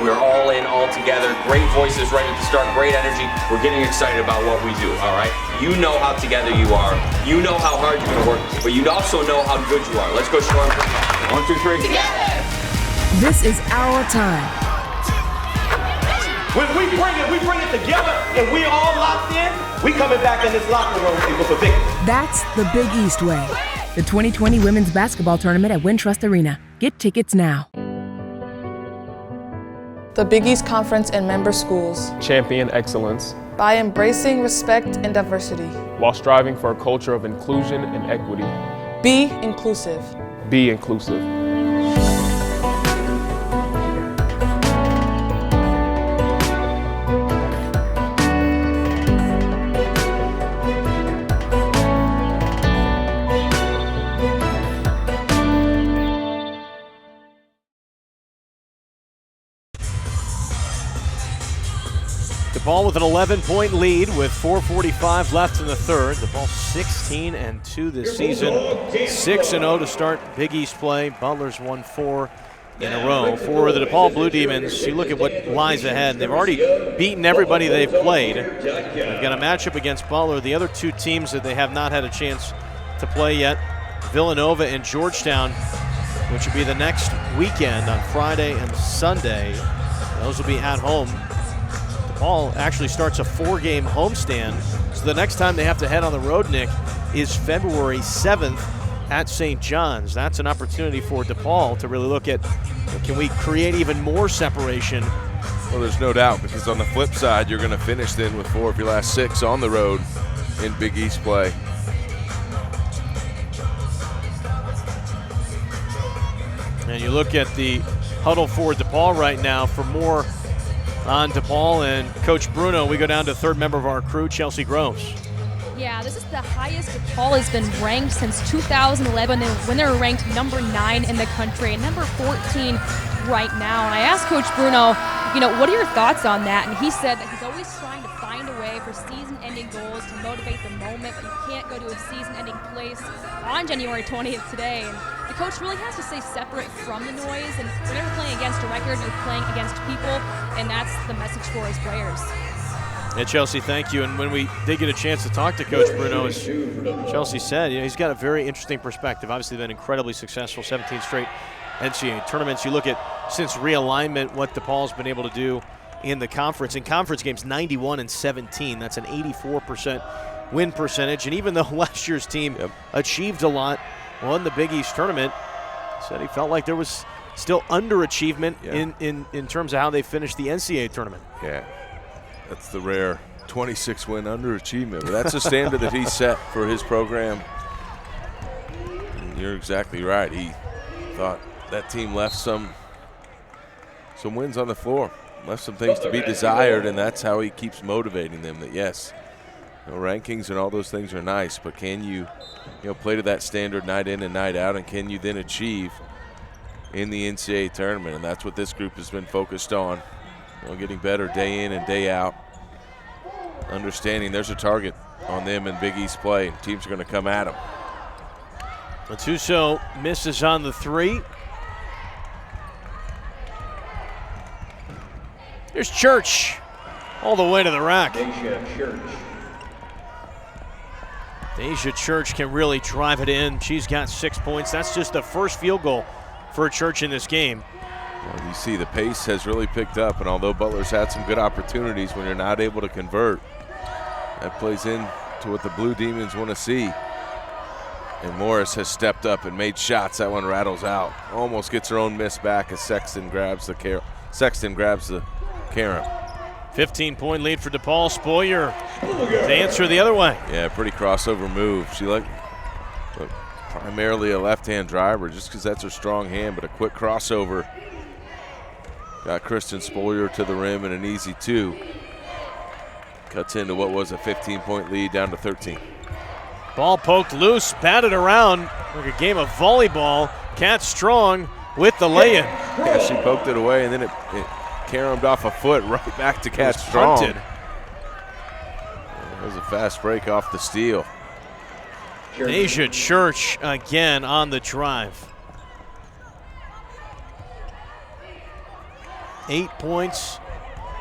We're all in, all together. Great voices right at the start, great energy. We're getting excited about what we do, all right? You know how together you are. You know how hard you're gonna work, but you also know how good you are. Let's go show them. 1, 2, 3. Together! This is our time. When we bring it together and we all locked in, we coming back in this locker room with a victory. That's the Big East Way. The 2020 Women's Basketball Tournament at Wintrust Arena. Get tickets now. The Big East Conference and member schools. Champion excellence By embracing respect and diversity. while striving for a culture of inclusion and equity. Be inclusive. Be inclusive. DePaul with an 11-point lead with 4:45 left in the third. DePaul 16-2 this season, 6-0 to start Big East play. Butler's won 4 in a row. For the DePaul Blue Demons, you look at what lies ahead. They've already beaten everybody they've played. They've got a matchup against Butler. The other 2 teams that they have not had a chance to play yet, Villanova and Georgetown, which will be the next weekend on Friday and Sunday. Those will be at home. DePaul actually starts a 4-game homestand, so the next time they have to head on the road, Nick, is February 7th at St. John's. That's an opportunity for DePaul to really look at, can we create even more separation? Well, there's no doubt, because on the flip side, you're going to finish then with 4 of your last 6 on the road in Big East play. And you look at the huddle for DePaul right now. For more on DePaul and Coach Bruno, we go down to third member of our crew, Chelsea Groves. Yeah, this is the highest DePaul has been ranked since 2011 when they were ranked number 9 in the country and number 14 right now. And I asked Coach Bruno, what are your thoughts on that? And he said that he's always trying to find a way for season-ending goals to motivate the moment, but you can't go to a season-ending place on January 20th today. And the coach really has to stay separate from the noise, and we're never playing against a record, you're playing against people, and that's the message for his players. And Chelsea, thank you. And when we did get a chance to talk to Coach Bruno, as Chelsea said, he's got a very interesting perspective. Obviously been incredibly successful, 17 straight NCAA tournaments. You look at, since realignment, what DePaul's been able to do in the conference. In conference games, 91-17. That's an 84% win percentage. And even though last year's team achieved a lot, won the Big East tournament, said he felt like there was still underachievement in terms of how they finished the NCAA tournament. Yeah. That's the rare 26-win underachievement. But that's a standard that he set for his program. And you're exactly right. He thought that team left some wins on the floor, left some things to be desired, and that's how he keeps motivating them. That yes, rankings and all those things are nice, but can you play to that standard night in and night out, and can you then achieve in the NCAA tournament? And that's what this group has been focused on. Getting better day in and day out, understanding there's a target on them in Big East play, and teams are going to come at them. Matuso misses on the three. Here's Church all the way to the rack. Deja Church can really drive it in. She's got 6 points. That's just the first field goal for Church in this game. Well, you see the pace has really picked up, and although Butler's had some good opportunities, when you're not able to convert, that plays into what the Blue Demons want to see. And Morris has stepped up and made shots. That one rattles out. Almost gets her own miss back as Sexton grabs the carom. 15-point lead for DePaul. Spoiler to answer the other way. Yeah, pretty crossover move. She primarily a left-hand driver just because that's her strong hand, but a quick crossover. Got Kristen Spoiler to the rim and an easy two. Cuts into what was a 15-point lead down to 13. Ball poked loose, batted around like a game of volleyball. Cat Strong with the lay-in. Yeah, she poked it away, and then it caromed off a foot right back to Cat Strong. Punted. That was a fast break off the steal. Deja Church again on the drive. 8 points,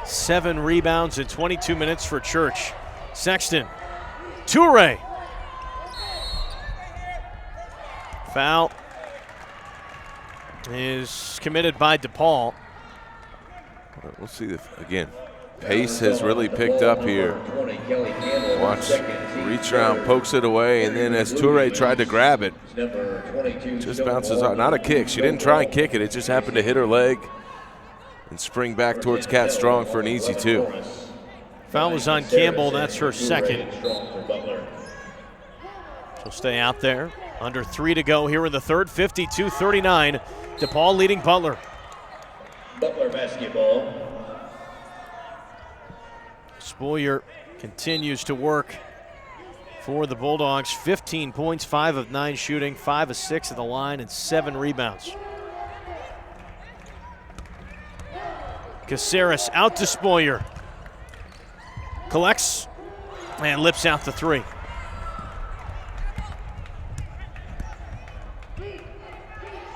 7 rebounds in 22 minutes for Church. Sexton, Toure. Foul is committed by DePaul. We'll see again. Pace has really picked up here. Watch, reach around, pokes it away, and then as Toure tried to grab it, just bounces out. Not a kick. She didn't try and kick it. It just happened to hit her leg and spring back towards Cat Strong for an easy two. Foul was on Campbell. That's her second. She'll stay out there. Under 3 to go here in the third. 52-39. DePaul leading Butler. Butler basketball. Spoiler continues to work for the Bulldogs. 15 points, 5 of 9 shooting, 5 of 6 at the line, and 7 rebounds. Caceres out to Spoiler. Collects and lips out the three.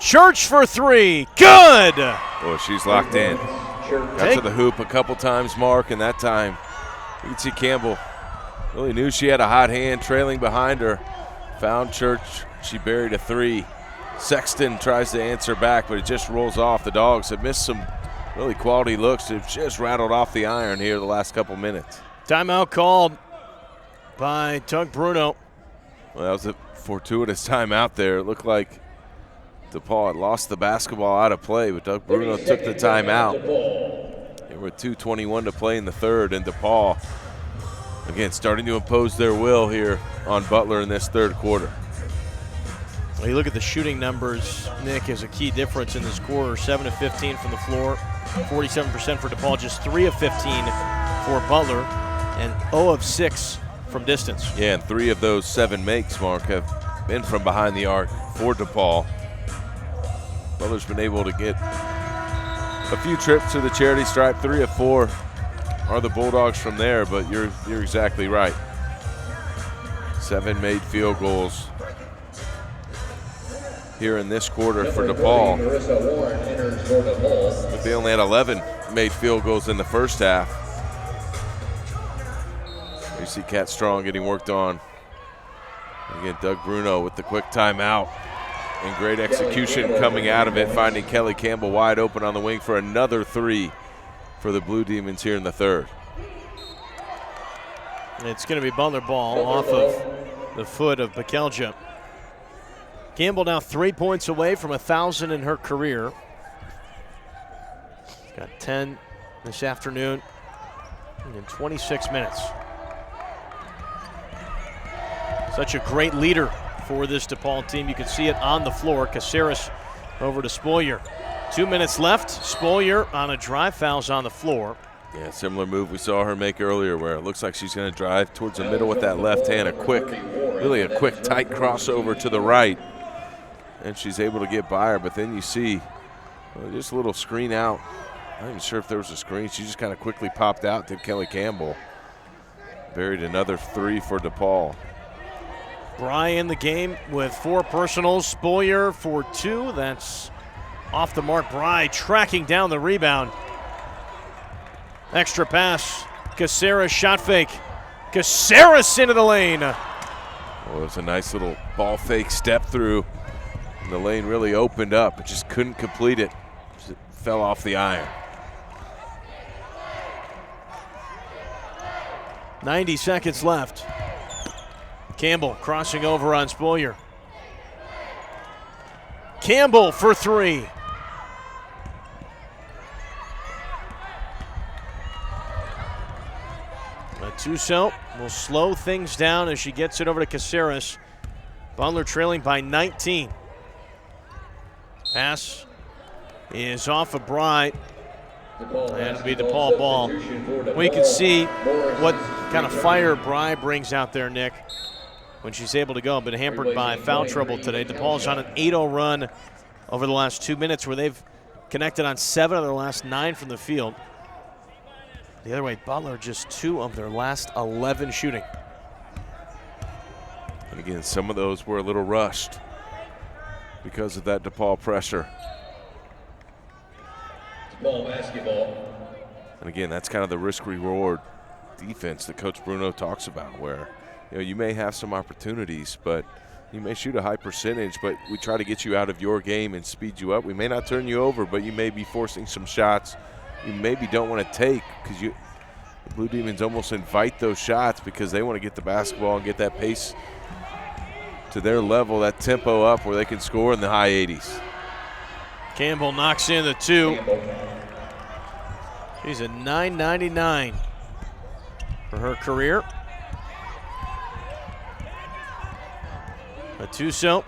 Church for three. Good. Oh, she's locked in. Got to the hoop a couple times, Mark, and that time you can see Campbell really knew she had a hot hand trailing behind her. Found Church. She buried a three. Sexton tries to answer back, but it just rolls off. The Dogs have missed some really quality looks. They've just rattled off the iron here the last couple minutes. Timeout called by Doug Bruno. Well, that was a fortuitous timeout there. It looked like DePaul had lost the basketball out of play, but Doug Bruno took the timeout. There were 2:21 to play in the third, and DePaul, again, starting to impose their will here on Butler in this third quarter. Well, you look at the shooting numbers, Nick, is a key difference in this quarter. 7 of 15 from the floor, 47% for DePaul, just 3 of 15 for Butler, and 0 of 6 from distance. Yeah, and 3 of those 7 makes, Mark, have been from behind the arc for DePaul. Butler's been able to get A few trips to the charity stripe, 3 of 4 are the Bulldogs from there, but you're exactly right. 7 made field goals here in this quarter for DePaul. But they only had 11 made field goals in the first half. You see Kat Strong getting worked on. Again, Doug Bruno with the quick timeout. And great execution coming out of it, finding Kelly Campbell wide open on the wing for another 3 for the Blue Demons here in the third. It's going to be Butler ball off of the foot of Bekelja. Campbell now 3 points away from 1,000 in her career. She's got 10 this afternoon in 26 minutes. Such a great leader for this DePaul team. You can see it on the floor. Caceres over to Spoyer. 2 minutes left. Spoyer on a drive, fouls on the floor. Yeah, similar move we saw her make earlier where it looks like she's going to drive towards the middle with that left hand. Really a quick, tight crossover to the right. And she's able to get by her, but then you see just a little screen out. I'm not even sure if there was a screen. She just kind of quickly popped out to Kelly Campbell. Buried another 3 for DePaul. Bry in the game with 4 personals. Spoyer for 2. That's off the mark. Bry tracking down the rebound. Extra pass. Caceres shot fake. Caceres into the lane. Well, it was a nice little ball fake step through. And the lane really opened up, but just couldn't complete it. Just fell off the iron. 90 seconds left. Campbell crossing over on Spoyer. Campbell for 3. Tuso will slow things down as she gets it over to Caceres. Butler trailing by 19. Pass is off of Bry. And it'll be DePaul ball. We can see what kind of fire Bry brings out there, Nick, when she's able to go, but hampered by foul trouble today. DePaul's on an 8-0 run over the last 2 minutes where they've connected on 7 of their last 9 from the field. The other way, Butler just 2 of their last 11 shooting. And again, some of those were a little rushed because of that DePaul pressure. DePaul basketball. And again, that's kind of the risk-reward defense that Coach Bruno talks about, where you may have some opportunities, but you may shoot a high percentage, but we try to get you out of your game and speed you up. We may not turn you over, but you may be forcing some shots you maybe don't want to take because the Blue Demons almost invite those shots because they want to get the basketball and get that pace to their level, that tempo up where they can score in the high 80s. Campbell knocks in the 2. She's a .999 for her career. Atuso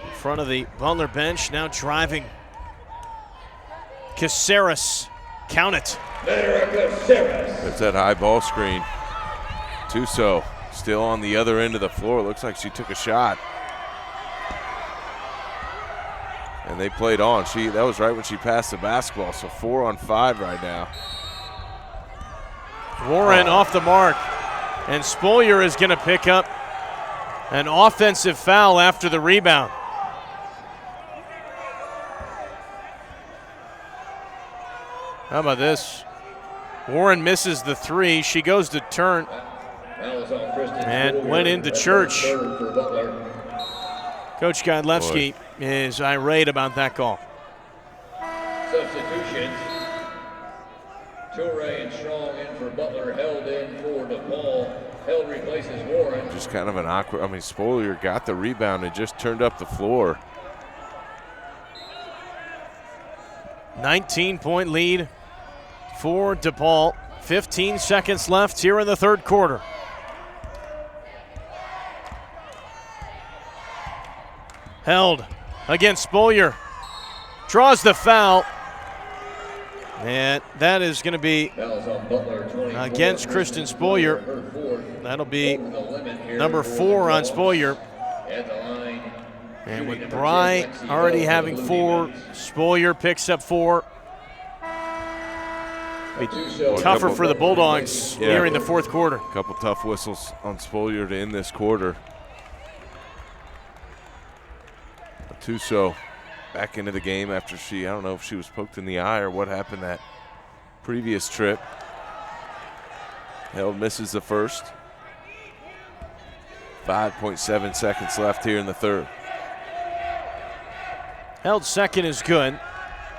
in front of the Butler bench, now driving. Caceres, count it. There's that high ball screen. Tuso still on the other end of the floor. Looks like she took a shot. And they played on. That was right when she passed the basketball, so 4 on 5 right now. Warren off the mark, and Spoyer is going to pick up an offensive foul after the rebound. How about this? Warren misses the 3. She goes to turn and went into church. Coach Godlewski is irate about that call. Substitutions. Toure and Strong in for Butler, held in for DePaul. Held replaces Warren. Just kind of an awkward, Spoyer got the rebound and just turned up the floor. 19-point lead for DePaul. 15 seconds left here in the third quarter. Held against Spoyer. Draws the foul. And that is going to be against Kristen Spoyer. That'll be number 4 on Spoyer. And with Bry already having 4, Spoyer picks up 4. Be tougher for the Bulldogs nearing the fourth quarter. A couple tough whistles on Spolier to end this quarter. Tuso back into the game after I don't know if she was poked in the eye or what happened that previous trip. Held misses the first. 5.7 seconds left here in the third. Held second is good.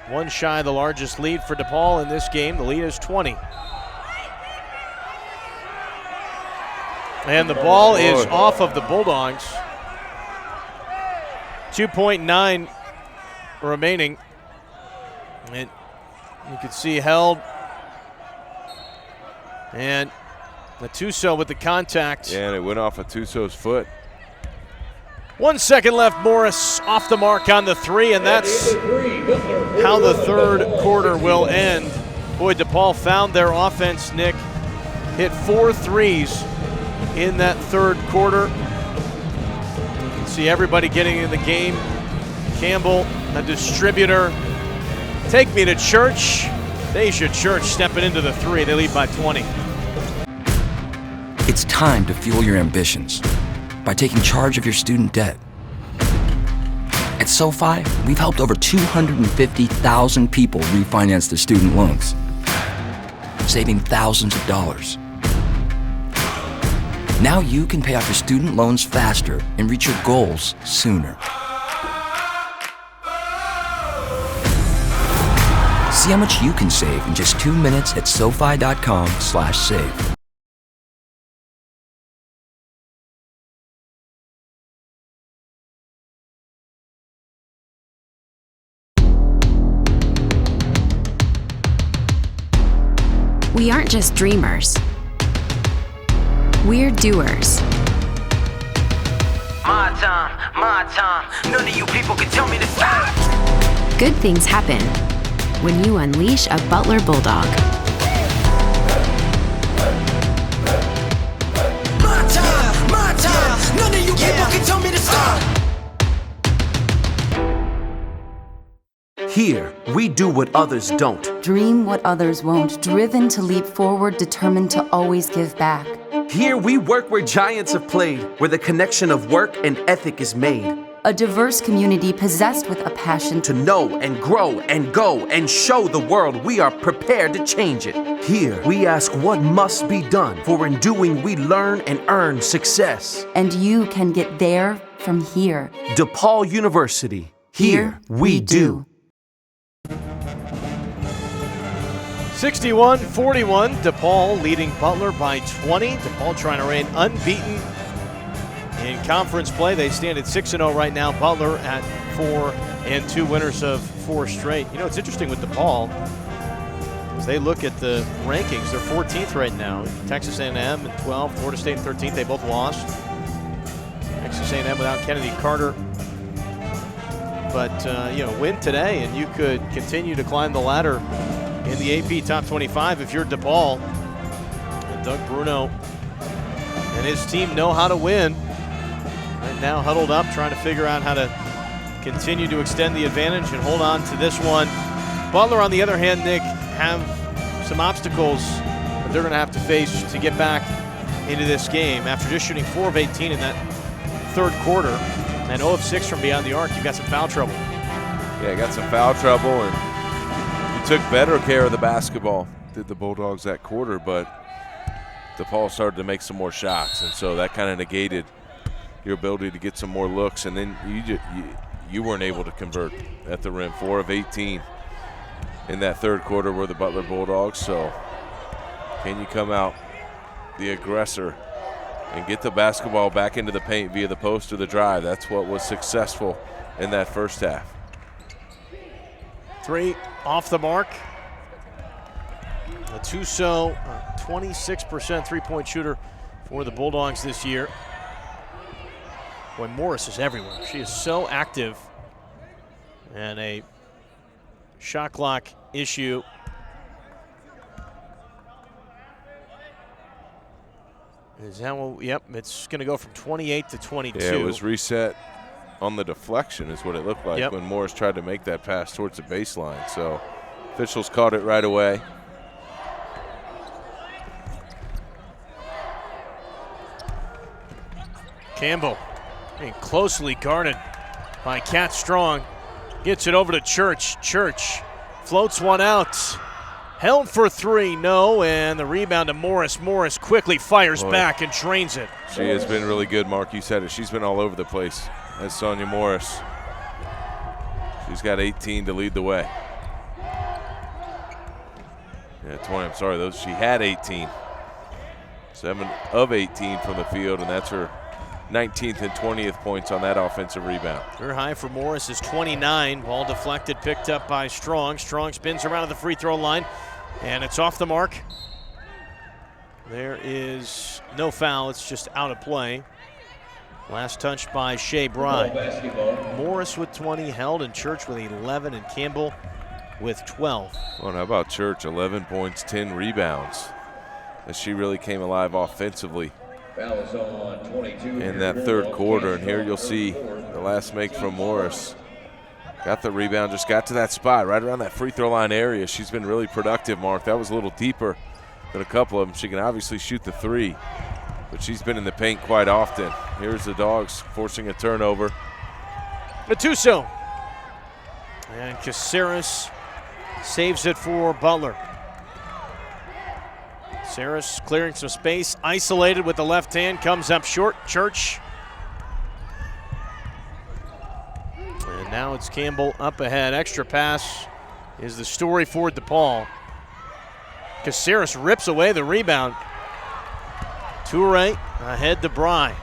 One shy of the largest lead for DePaul in this game. The lead is 20. And the ball is off of the Bulldogs. 2.9 remaining. And you can see held. And Tuso with the contact. Yeah, and it went off of Tuso's foot. 1 second left. Morris off the mark on the three, and that's how the third quarter will end. Boy, DePaul found their offense, Nick. Hit 4 threes in that third quarter. You can see everybody getting in the game. Campbell, a distributor. Take me to church. Deja Church stepping into the three. They lead by 20. It's time to fuel your ambitions by taking charge of your student debt. At SoFi, we've helped over 250,000 people refinance their student loans, saving thousands of dollars. Now you can pay off your student loans faster and reach your goals sooner. See how much you can save in just 2 minutes at SoFi.com/save. We aren't just dreamers. We're doers. My time. None of you people can tell me to stop. Good things happen when you unleash a Butler Bulldog. My time. None of you people can tell me to stop. Here, we do what others don't. Dream what others won't. Driven to leap forward, determined to always give back. Here, we work where giants have played, where the connection of work and ethic is made. A diverse community possessed with a passion to know and grow and go and show the world we are prepared to change it. Here, we ask what must be done, for in doing we learn and earn success. And you can get there from here. DePaul University. Here we do. 61-41, DePaul leading Butler by 20. DePaul trying to reign unbeaten in conference play. They stand at 6-0 right now. Butler at 4-2, winners of 4 straight. You know, it's interesting with DePaul, as they look at the rankings, they're 14th right now. Texas A&M at 12, Florida State 13th. They both lost. Texas A&M without Kennedy Carter. But, win today and you could continue to climb the ladder in the AP Top 25 if you're DePaul. And Doug Bruno and his team know how to win. Right now huddled up, trying to figure out how to continue to extend the advantage and hold on to this one. Butler, on the other hand, Nick, have some obstacles that they're going to have to face to get back into this game. After just shooting 4 of 18 in that third quarter and 0 of 6 from beyond the arc, you've got some foul trouble. Yeah, got some foul trouble, and you took better care of the basketball, did the Bulldogs that quarter, but DePaul started to make some more shots, and so that kind of negated your ability to get some more looks, and then you weren't able to convert at the rim. 4 of 18 in that third quarter were the Butler Bulldogs, so can you come out the aggressor and get the basketball back into the paint via the post or the drive? That's what was successful in that first half. 3 off the mark. Tuso, 26% three-point shooter for the Bulldogs this year. Boy, Morris is everywhere. She is so active. And a shot clock issue. Is that what? Yep, it's going to go from 28 to 22. Yeah, it was reset on the deflection is what it looked like when Morris tried to make that pass towards the baseline. So officials caught it right away. Campbell being closely guarded by Kat Strong. Gets it over to Church. Church floats one out. Held for three, no, and the rebound to Morris. Morris quickly fires back and drains it. She has been really good, Mark. You said it. She's been all over the place. That's Sonia Morris. She's got 18 to lead the way. Yeah, 20, I'm sorry, she had 18. 7 of 18 from the field, and that's her 19th and 20th points on that offensive rebound. Her high for Morris is 29. Ball deflected, picked up by Strong. Strong spins around at the free throw line, and it's off the mark. There is no foul. It's just out of play. Last touch by Shea Bride. Morris with 20, Held, and Church with 11, and Campbell with 12. Well, how about Church? 11 points, 10 rebounds. As she really came alive offensively in that third quarter. And here you'll see the last make from Morris. Got the rebound, just got to that spot right around that free throw line area. She's been really productive, Mark. That was a little deeper than a couple of them. She can obviously shoot the three, but she's been in the paint quite often. Here's the Dogs forcing a turnover. Matuso. And Caceres saves it for Butler. Saris clearing some space, isolated with the left hand, comes up short. Church. And now it's Campbell up ahead. Extra pass is the story for DePaul. Caceres rips away the rebound. Toure ahead to Bry.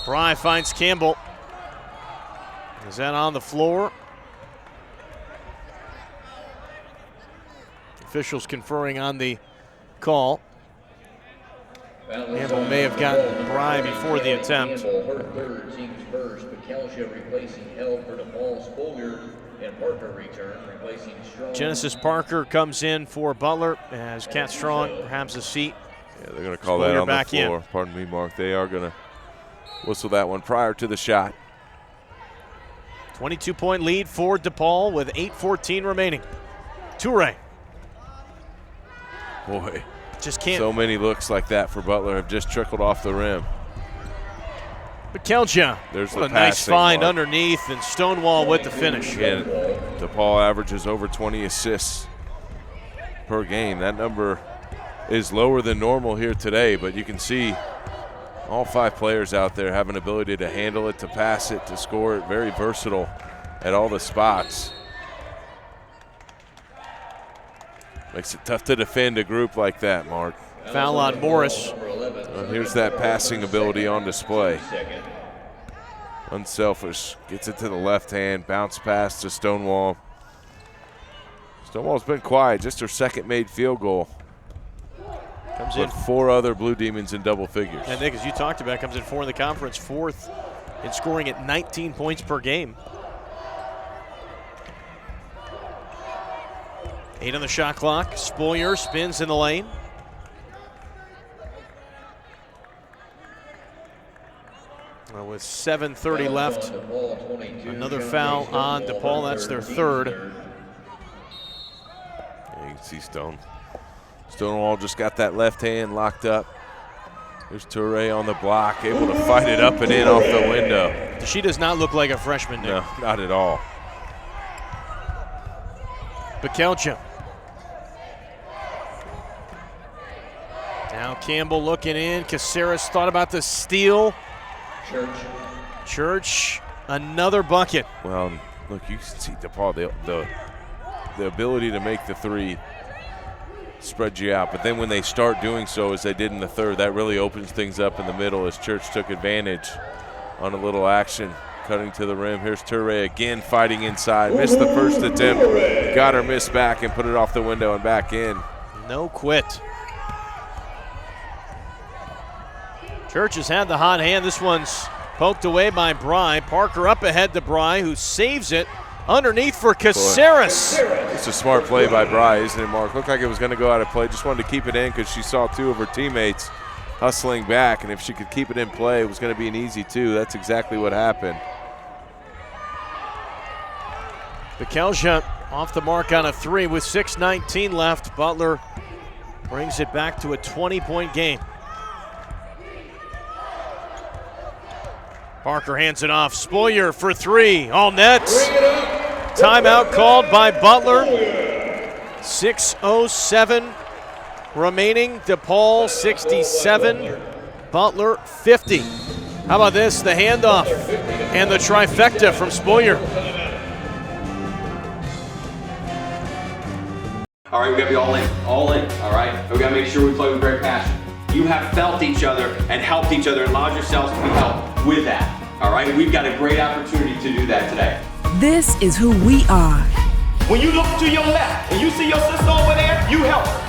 Bry finds Campbell. Is that on the floor? Officials conferring on the call. Campbell may have gotten Bry before the attempt. Her third, team's first. McKelsia replacing Held for DePaul. Spolger and Parker return, replacing Strong. Genesis Parker comes in for Butler as Kat Strong perhaps a seat. Yeah, they're going to call that on the floor. In. Pardon me, Mark. They are going to whistle that one prior to the shot. 22-point lead for DePaul with 8:14 remaining. Toure. Boy, just can't. So many looks like that for Butler have just trickled off the rim. McKelja. There's a nice find underneath, and Stonewall with the finish. Again, DePaul averages over 20 assists per game. That number is lower than normal here today, but you can see all 5 players out there have an ability to handle it, to pass it, to score it. Very versatile at all the spots. Makes it tough to defend a group like that, Mark. Foul on Morris. Here's that passing ability on display. Unselfish, gets it to the left hand, bounce pass to Stonewall. Stonewall's been quiet, just her second made field goal. Comes in 4 other Blue Demons in double figures. And Nick, as you talked about, comes in 4 in the conference, 4th in scoring at 19 points per game. 8 on the shot clock. Spolier spins in the lane. With 7:30 left, another foul on DePaul. That's their third. Yeah, you can see Stonewall just got that left hand locked up. There's Toure on the block, able to fight it up and in off the window. She does not look like a freshman, Nick. No, not at all. Bekelcha. Now Campbell looking in. Caceres thought about the steal. Church, another bucket. Well, look, you can see DePaul, the ability to make the three spread you out. But then when they start doing so, as they did in the third, that really opens things up in the middle as Church took advantage on a little action, cutting to the rim. Here's Toure again fighting inside. Missed the first attempt, got her miss back and put it off the window and back in. No quit. Church has had the hot hand. This one's poked away by Bry. Parker up ahead to Bry, who saves it underneath for Caceres. It's a smart play by Bry, isn't it, Mark? Looked like it was going to go out of play. Just wanted to keep it in because she saw 2 of her teammates hustling back, and if she could keep it in play, it was going to be an easy 2. That's exactly what happened. Bekelja off the mark on a 3 with 6:19 left. Butler brings it back to a 20-point game. Parker hands it off. Spoyer for three. All net. Timeout called by Butler. 6:07 remaining. DePaul 67. Butler 50. How about this? The handoff and the trifecta from Spoyer. All right, we gotta be all in, all right? We gotta make sure we play with great passion. You have felt each other and helped each other and allowed yourselves to be helped with that, all right? We've got a great opportunity to do that today. This is who we are. When you look to your left and you see your sister over there, you help her.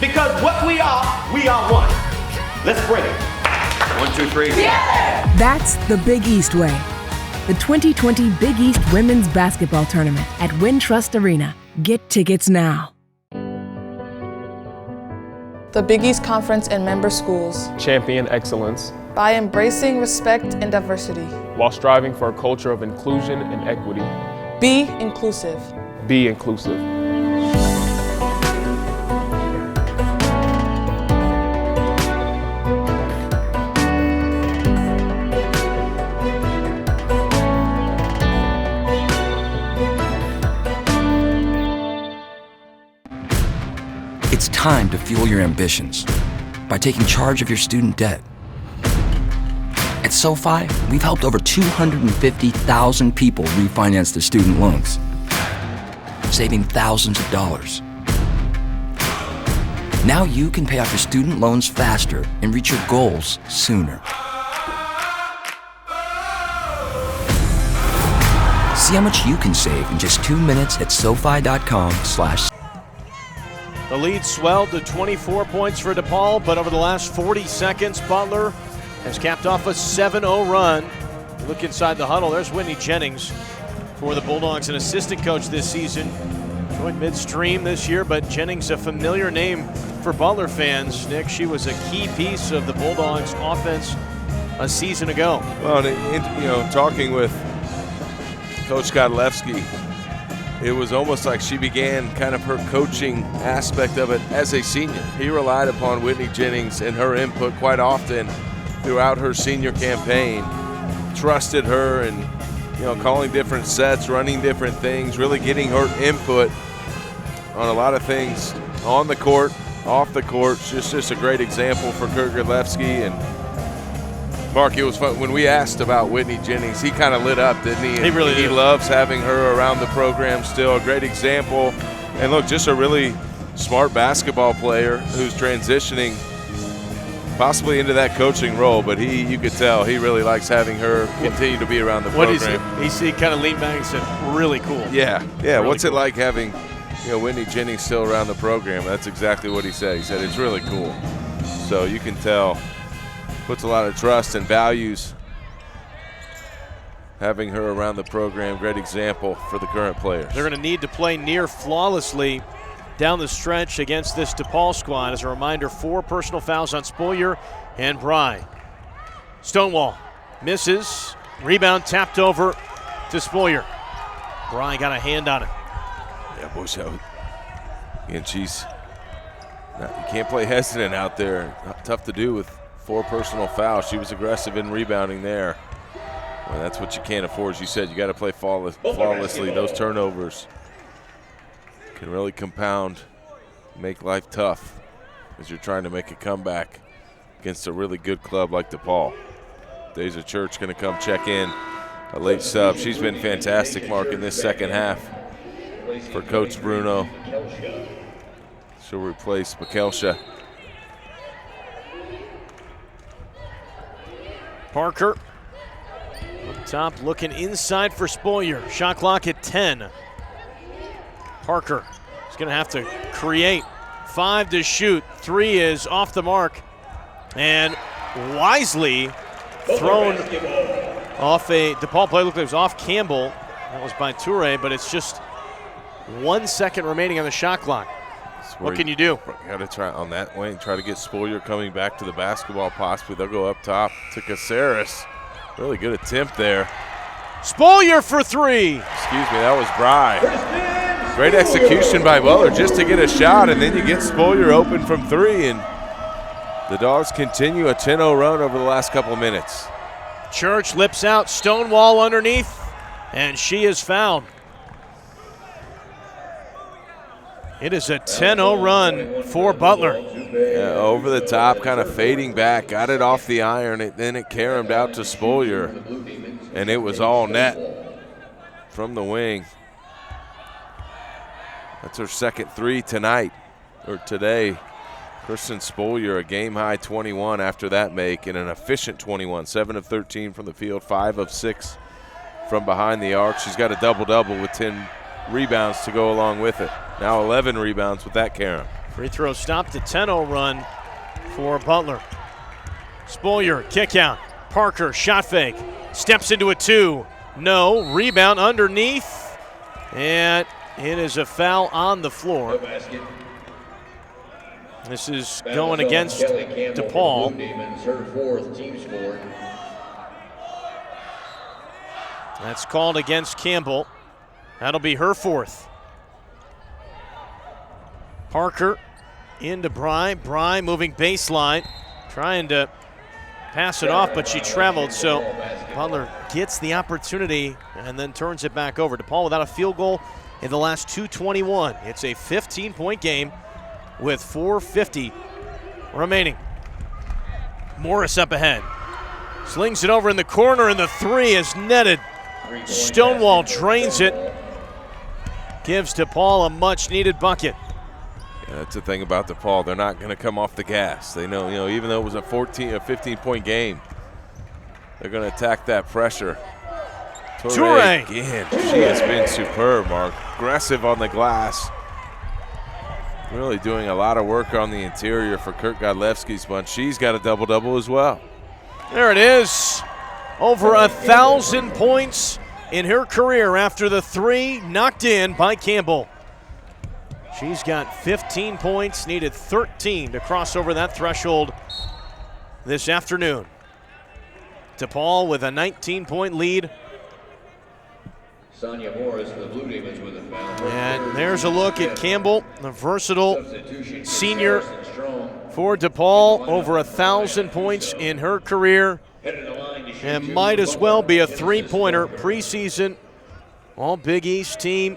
Because what we are one. Let's bring it. 1, 2, 3. Together! That's the Big East way. The 2020 Big East Women's Basketball Tournament at Wintrust Arena. Get tickets now. The Big East Conference and member schools Champion excellence by embracing respect and diversity. while striving for a culture of inclusion and equity. Be inclusive. Be inclusive. It's time to fuel your ambitions by taking charge of your student debt. At SoFi, we've helped over 250,000 people refinance their student loans, saving thousands of dollars. Now you can pay off your student loans faster and reach your goals sooner. See how much you can save in just 2 minutes at SoFi.com/. The lead swelled to 24 points for DePaul, but over the last 40 seconds, Butler has capped off a 7-0 run. Look inside the huddle. There's Whitney Jennings for the Bulldogs, an assistant coach this season. Joined midstream this year, but Jennings a familiar name for Butler fans. Nick, she was a key piece of the Bulldogs' offense a season ago. Well, talking with Coach Godlewski, it was almost like she began kind of her coaching aspect of it as a senior. He relied upon Whitney Jennings and her input quite often throughout her senior campaign. Trusted her and, calling different sets, running different things, really getting her input on a lot of things on the court, off the court. Just a great example for Kurt Godlewski. And Mark, it was fun. When we asked about Whitney Jennings, he kind of lit up, didn't he? He really did. He loves having her around the program still. A great example. And look, just a really smart basketball player who's transitioning possibly into that coaching role. But you could tell he really likes having her continue to be around the program. He kind of leaned back and said, really cool. Yeah. Really What's cool. it like having Whitney Jennings still around the program? That's exactly what he said. He said it's really cool. So you can tell. Puts a lot of trust and values having her around the program. Great example for the current players. They're going to need to play near flawlessly down the stretch against this DePaul squad. As a reminder, 4 personal fouls on Spoyer and Bry. Stonewall misses. Rebound tapped over to Spoyer. Bry got a hand on it. Yeah, boy, and you can't play hesitant out there. Tough to do with 4 personal fouls. She was aggressive in rebounding there. Well, that's what you can't afford. As you said, you got to play flawlessly. Those turnovers can really compound, make life tough as you're trying to make a comeback against a really good club like DePaul. Deja Church going to come check in, a late sub. She's been fantastic, Mark, in this second half for Coach Bruno. She'll replace Mikelsha. Parker up top looking inside for Spoyer. Shot clock at 10. Parker is going to have to create. 5 to shoot. 3 is off the mark. And wisely thrown off a DePaul play. Looked like it was off Campbell. That was by Toure, but it's just 1 second remaining on the shot clock. What can you do? You got to try on that way and try to get Spoyer coming back to the basketball possibly. They'll go up top to Caceres. Really good attempt there. Spoyer for 3. Excuse me, that was Bry. Great execution by Butler just to get a shot, and then you get Spoyer open from 3, and the Dogs continue a 10-0 run over the last couple of minutes. Church lips out, Stonewall underneath, and she is fouled. It is a 10-0 run for Butler. Yeah, over the top, kind of fading back, got it off the iron, and then it caromed out to Spolier, and it was all net from the wing. That's her second three tonight, or today. Kristen Spolier, a game-high 21 after that make, and an efficient 21, 7 of 13 from the field, 5 of 6 from behind the arc. She's got a double-double with 10 rebounds to go along with it. Now 11 rebounds with that carom. Free throw stopped, a 10-0 run for Butler. Spolier, kick out. Parker, shot fake. Steps into a 2. No. Rebound underneath. And it is a foul on the floor. This is going against DePaul. Her fourth team scored. That's called against Campbell. That'll be her fourth. Parker into Bry. Bry moving baseline, trying to pass it off, but she traveled, so Butler gets the opportunity and then turns it back over. DePaul without a field goal in the last 2:21. It's a 15-point game with 4:50 remaining. Morris up ahead. Slings it over in the corner, and the 3 is netted. Stonewall drains it. Gives DePaul a much-needed bucket. Yeah, that's the thing about DePaul. They're not going to come off the gas. They know, even though it was a 15-point game, they're going to attack that pressure. Toure again. She has been superb, Mark. Aggressive on the glass. Really doing a lot of work on the interior for Kurt Godlewski's bunch. She's got a double-double as well. There it is. Over 1,000 points in her career after the 3 knocked in by Campbell. She's got 15 points, needed 13 to cross over that threshold this afternoon. DePaul with a 19-point lead. Sonia Morris for the Blue Demons with a foul. And there's a look at Campbell, the versatile senior for DePaul. Over 1,000 points in her career. And might as well be a three-pointer preseason. All Big East team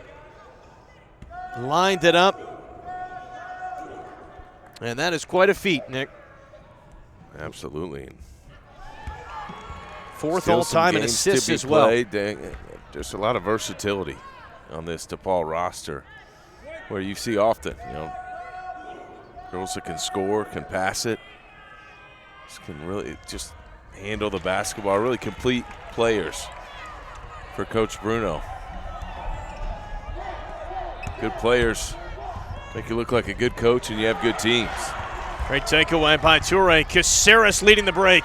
lined it up. And that is quite a feat, Nick. Absolutely. Fourth Still all-time in assists as well. Just a lot of versatility on this DePaul roster, where you see often, girls that can score, can pass it, can really just handle the basketball, really complete players for Coach Bruno. Good players make you look like a good coach, and you have good teams. Great takeaway by Toure. Caceres leading the break.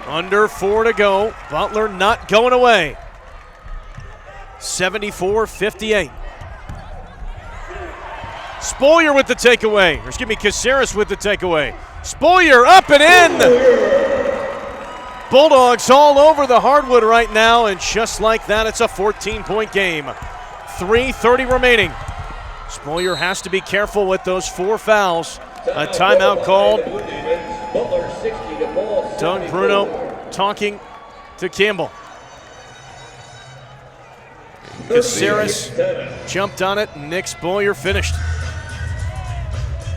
Under 4 to go. Butler not going away. 74-58. Spolier with the takeaway. Or excuse me, Caceres with the takeaway. Spolier up and in. Bulldogs all over the hardwood right now, and just like that, it's a 14-point game. 3:30 remaining. Spolier has to be careful with those 4 fouls. A timeout called. Doug Bruno talking to Campbell. Caceres jumped on it, and Nick Spolier finished.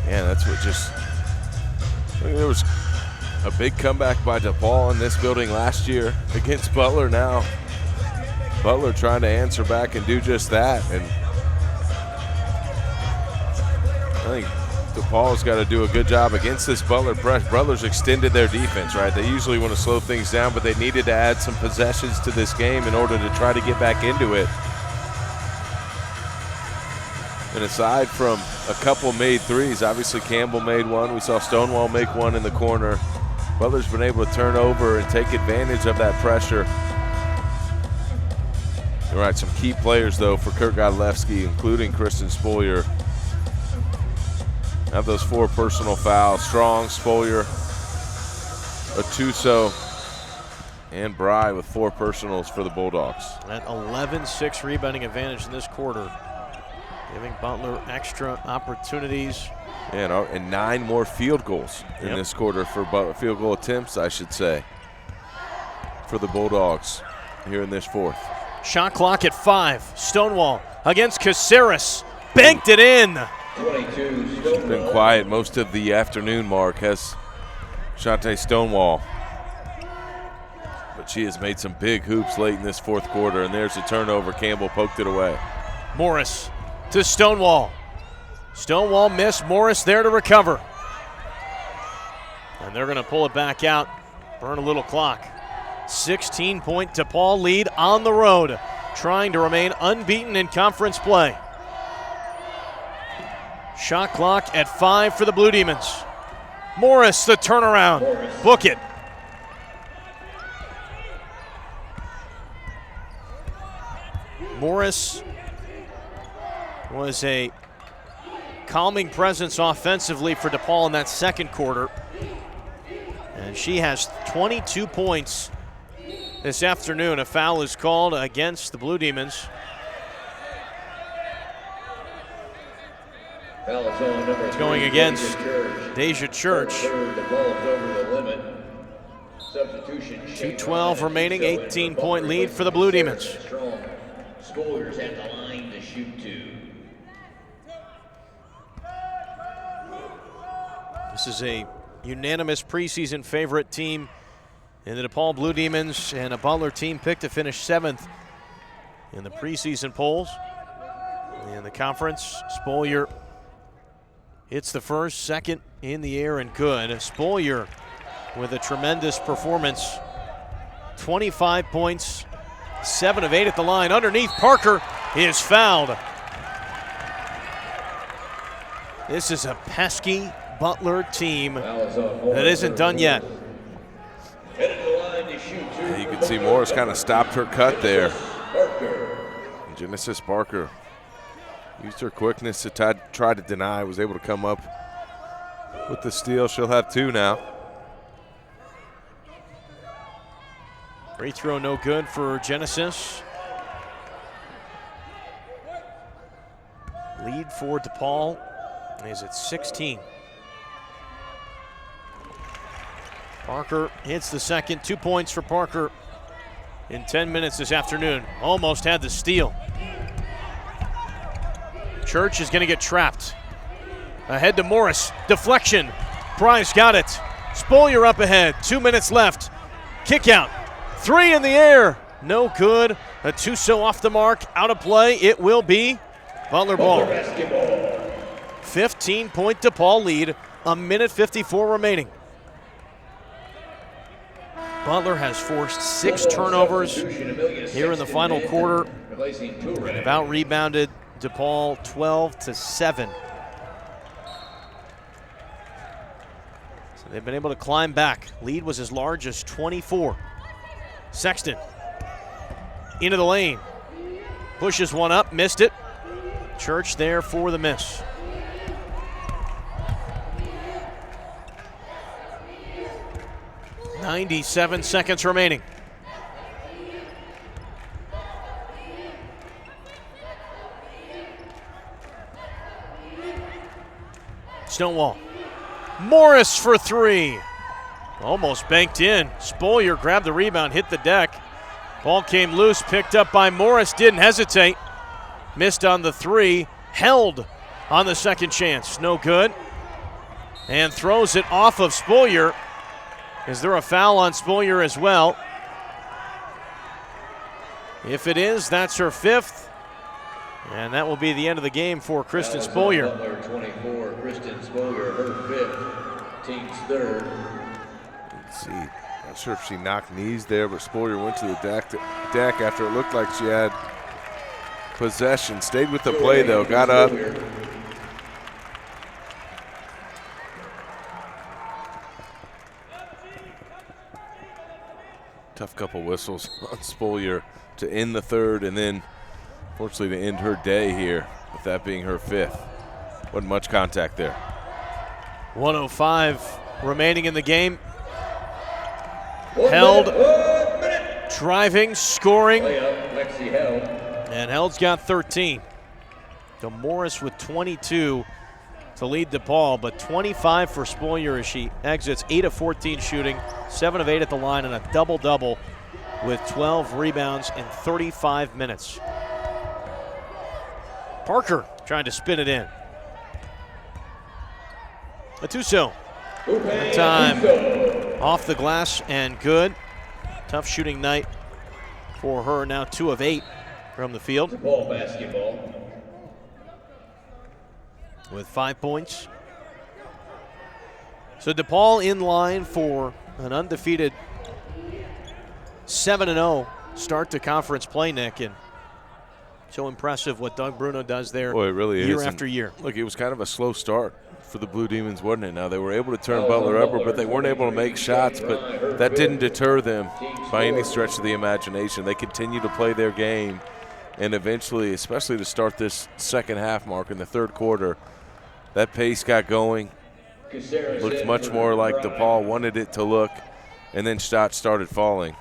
Yeah, that's what there was a big comeback by DePaul in this building last year against Butler. Now Butler trying to answer back and do just that. And I think DePaul's got to do a good job against this Butler press. Butler's extended their defense, right? They usually want to slow things down, but they needed to add some possessions to this game in order to try to get back into it. And aside from a couple made threes, obviously Campbell made one. We saw Stonewall make one in the corner. Butler's been able to turn over and take advantage of that pressure. All right, some key players, though, for Kurt Godlewski, including Kristen Spolier. Have those 4 personal fouls. Strong, Spolier, Atuso, and Bry with 4 personals for the Bulldogs. That 11-6 rebounding advantage in this quarter, giving Butler extra opportunities. And 9 more field goals in this quarter for Butler, field goal attempts, I should say. for the Bulldogs here in this fourth. Shot clock at 5. Stonewall against Caceres. Banked it in. 22. She's been quiet most of the afternoon, Mark, has Shante Stonewall. But she has made some big hoops late in this fourth quarter, and there's a turnover. Campbell poked it away. Morris to Stonewall. Stonewall missed. Morris there to recover. And they're going to pull it back out, burn a little clock. 16-point DePaul lead on the road, trying to remain unbeaten in conference play. Shot clock at 5 for the Blue Demons. Morris, the turnaround. Book it. Morris was a calming presence offensively for DePaul in that second quarter. And she has 22 points this afternoon. A foul is called against the Blue Demons. It's going against Deja Church. 2:12 remaining, 18-point lead for the Blue Demons. Spoilers at the line to shoot 2. This is a unanimous preseason favorite team in the DePaul Blue Demons, and a Butler team picked to finish 7th in the preseason polls. In the conference, Spolier hits the first, second in the air, and good. Spolier with a tremendous performance. 25 points, 7 of 8 at the line. Underneath, Parker is fouled. This is a pesky Butler team that isn't done yet. Yeah, you can see Morris kind of stopped her cut there. Genesis Parker used her quickness to try to deny, was able to come up with the steal. She'll have 2 now. Free throw no good for Genesis. Lead for DePaul is at 16. Parker hits the second. 2 points for Parker in 10 minutes this afternoon. Almost had the steal. Church is going to get trapped. Ahead to Morris. Deflection. Price got it. Spolier up ahead. 2 minutes left. Kick out. 3 in the air. No good. A Tuso off the mark. Out of play. It will be Butler ball. 15-point DePaul lead. A minute 54 remaining. Butler has forced 6 turnovers here in the final quarter and have out-rebounded DePaul 12-7. So they've been able to climb back. Lead was as large as 24. Sexton into the lane. Pushes one up, missed it. Church there for the miss. .97 seconds remaining. Stonewall. Morris for 3. Almost banked in. Spolier grabbed the rebound, hit the deck. Ball came loose, picked up by Morris, didn't hesitate. Missed on the 3, held on the second chance. No good. And throws it off of Spolier. Is there a foul on Spolier as well? If it is, that's her 5th. And that will be the end of the game for Kristen Spolier. Butler 24, Kristen Spolier, her 5th, team's 3rd. Let's see. Not sure if she knocked knees there, but Spolier went to the deck after it looked like she had possession. Stayed with the play, though. Got up. Tough couple whistles on Spolier to end the 3rd, and then fortunately to end her day here, with that being her 5th. Wasn't much contact there. 1:05 remaining in the game. Held, driving, scoring, and Held's got 13. So Morris with 22 to lead DePaul, but 25 for Spolier as she exits. 8 of 14 shooting, 7 of 8 at the line, and a double-double with 12 rebounds in 35 minutes. Parker trying to spin it in. Atuso. That time off the glass and good. Tough shooting night for her. Now 2 of 8 from the field. DePaul basketball. With 5 points. So DePaul in line for an undefeated 7-0 start to conference play, Nick. And so impressive what Doug Bruno does there. Boy, it really year is. after year. Look, it was kind of a slow start for the Blue Demons, wasn't it? Now, they were able to turn Butler over, but they weren't able to make shots, but that didn't deter them by any stretch of the imagination. They continued to play their game, and eventually, especially to start this second half mark in the third quarter, that pace got going. Looked much more like DePaul wanted it to look, and then shots started falling.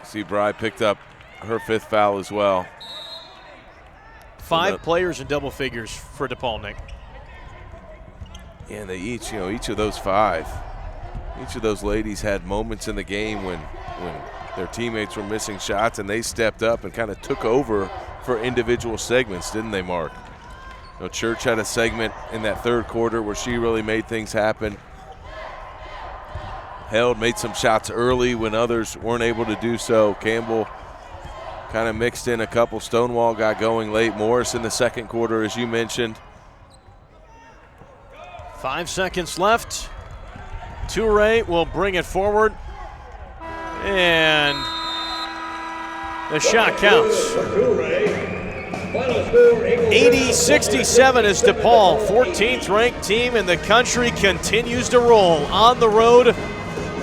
See, Bry picked up her 5th foul as well. 5 players in double figures for DePaul, Nick. And they each of those 5, each of those ladies had moments in the game when their teammates were missing shots, and they stepped up and kind of took over for individual segments, didn't they, Mark? Church had a segment in that third quarter where she really made things happen. Held, made some shots early when others weren't able to do so. Campbell kind of mixed in a couple. Stonewall got going late. Morris in the second quarter, as you mentioned. 5 seconds left. Toure will bring it forward. And the shot counts. 80-67 as DePaul, 14th ranked team in the country, continues to roll on the road.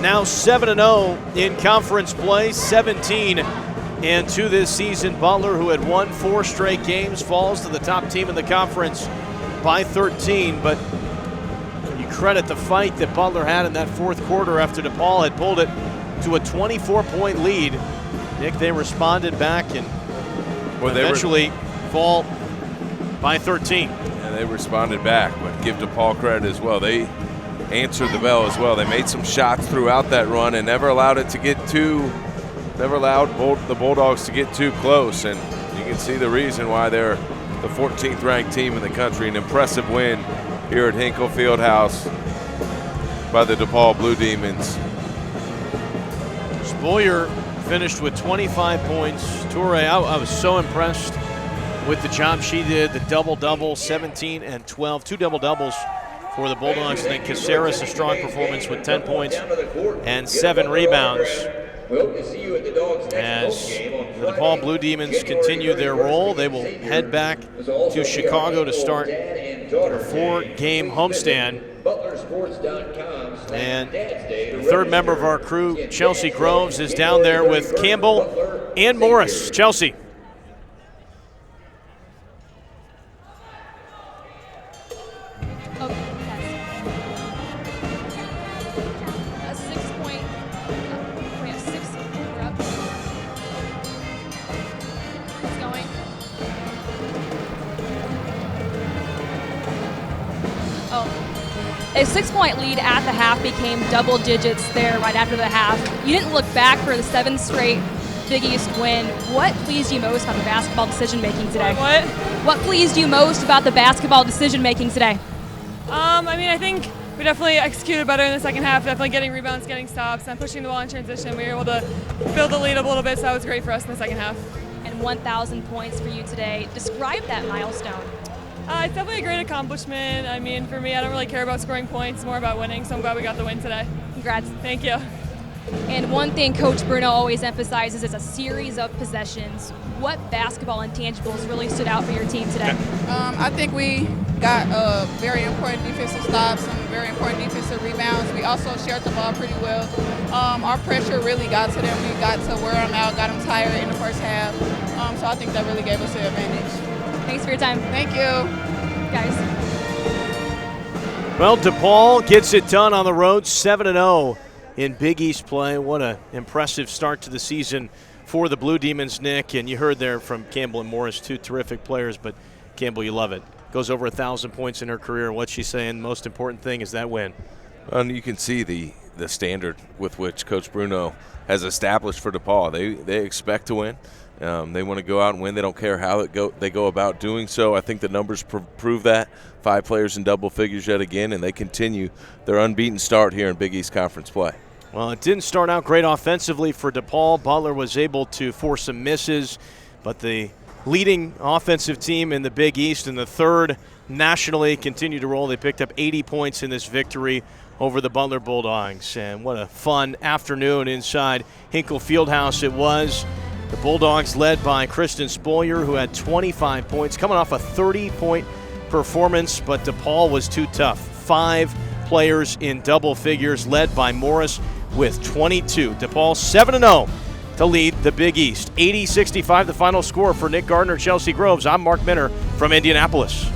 Now 7-0 in conference play, 17-2 this season. Butler, who had won 4 straight games, falls to the top team in the conference by 13. But you credit the fight that Butler had in that fourth quarter after DePaul had pulled it to a 24-point lead. Nick, they responded back and eventually fall by 13. And they responded back, but give DePaul credit as well. They answered the bell as well. They made some shots throughout that run and never allowed the Bulldogs to get too close. And you can see the reason why they're the 14th ranked team in the country. An impressive win here at Hinkle Fieldhouse by the DePaul Blue Demons. Spoyer finished with 25 points. Toure, I was so impressed with the job she did. The double-double, 17 and 12, 2 double-doubles for the Bulldogs. And then Caceres, a strong performance with 10 points and 7 rebounds. As the DePaul Blue Demons continue their roll, they will head back to Chicago to start their 4-game homestand. And the third member of our crew, Chelsea Groves, is down there with Campbell and Morris. Chelsea. A 6-point lead at the half became double digits there right after the half. You didn't look back for the 7th straight Big East win. What pleased you most about the basketball decision-making today? What pleased you most about the basketball decision-making today? I think we definitely executed better in the second half, definitely getting rebounds, getting stops, and pushing the ball in transition. We were able to build the lead up a little bit, so that was great for us in the second half. And 1,000 points for you today. Describe that milestone. It's definitely a great accomplishment. For me, I don't really care about scoring points, it's more about winning, so I'm glad we got the win today. Congrats. Thank you. And one thing Coach Bruno always emphasizes is a series of possessions. What basketball intangibles really stood out for your team today? I think we got very important defensive stops, some very important defensive rebounds. We also shared the ball pretty well. Our pressure really got to them. We got to wear them out, got them tired in the first half. So I think that really gave us the advantage. Thanks for your time. Thank you. Guys. Well, DePaul gets it done on the road, 7-0 in Big East play. What an impressive start to the season for the Blue Demons, Nick. And you heard there from Campbell and Morris, 2 terrific players, but Campbell, you love it. Goes over 1,000 points in her career. What's she saying? Most important thing is that win. And you can see the standard with which Coach Bruno has established for DePaul. They expect to win. They want to go out and win. They don't care how they go about doing so. I think the numbers prove that. 5 players in double figures yet again, and they continue their unbeaten start here in Big East Conference play. Well, it didn't start out great offensively for DePaul. Butler was able to force some misses, but the leading offensive team in the Big East and the third nationally continued to roll. They picked up 80 points in this victory over the Butler Bulldogs. And what a fun afternoon inside Hinkle Fieldhouse it was. The Bulldogs led by Kristen Spolier, who had 25 points, coming off a 30-point performance, but DePaul was too tough. 5 players in double figures, led by Morris with 22. DePaul 7-0 to lead the Big East. 80-65 the final score for Nick Gardner, Chelsea Groves. I'm Mark Minner from Indianapolis.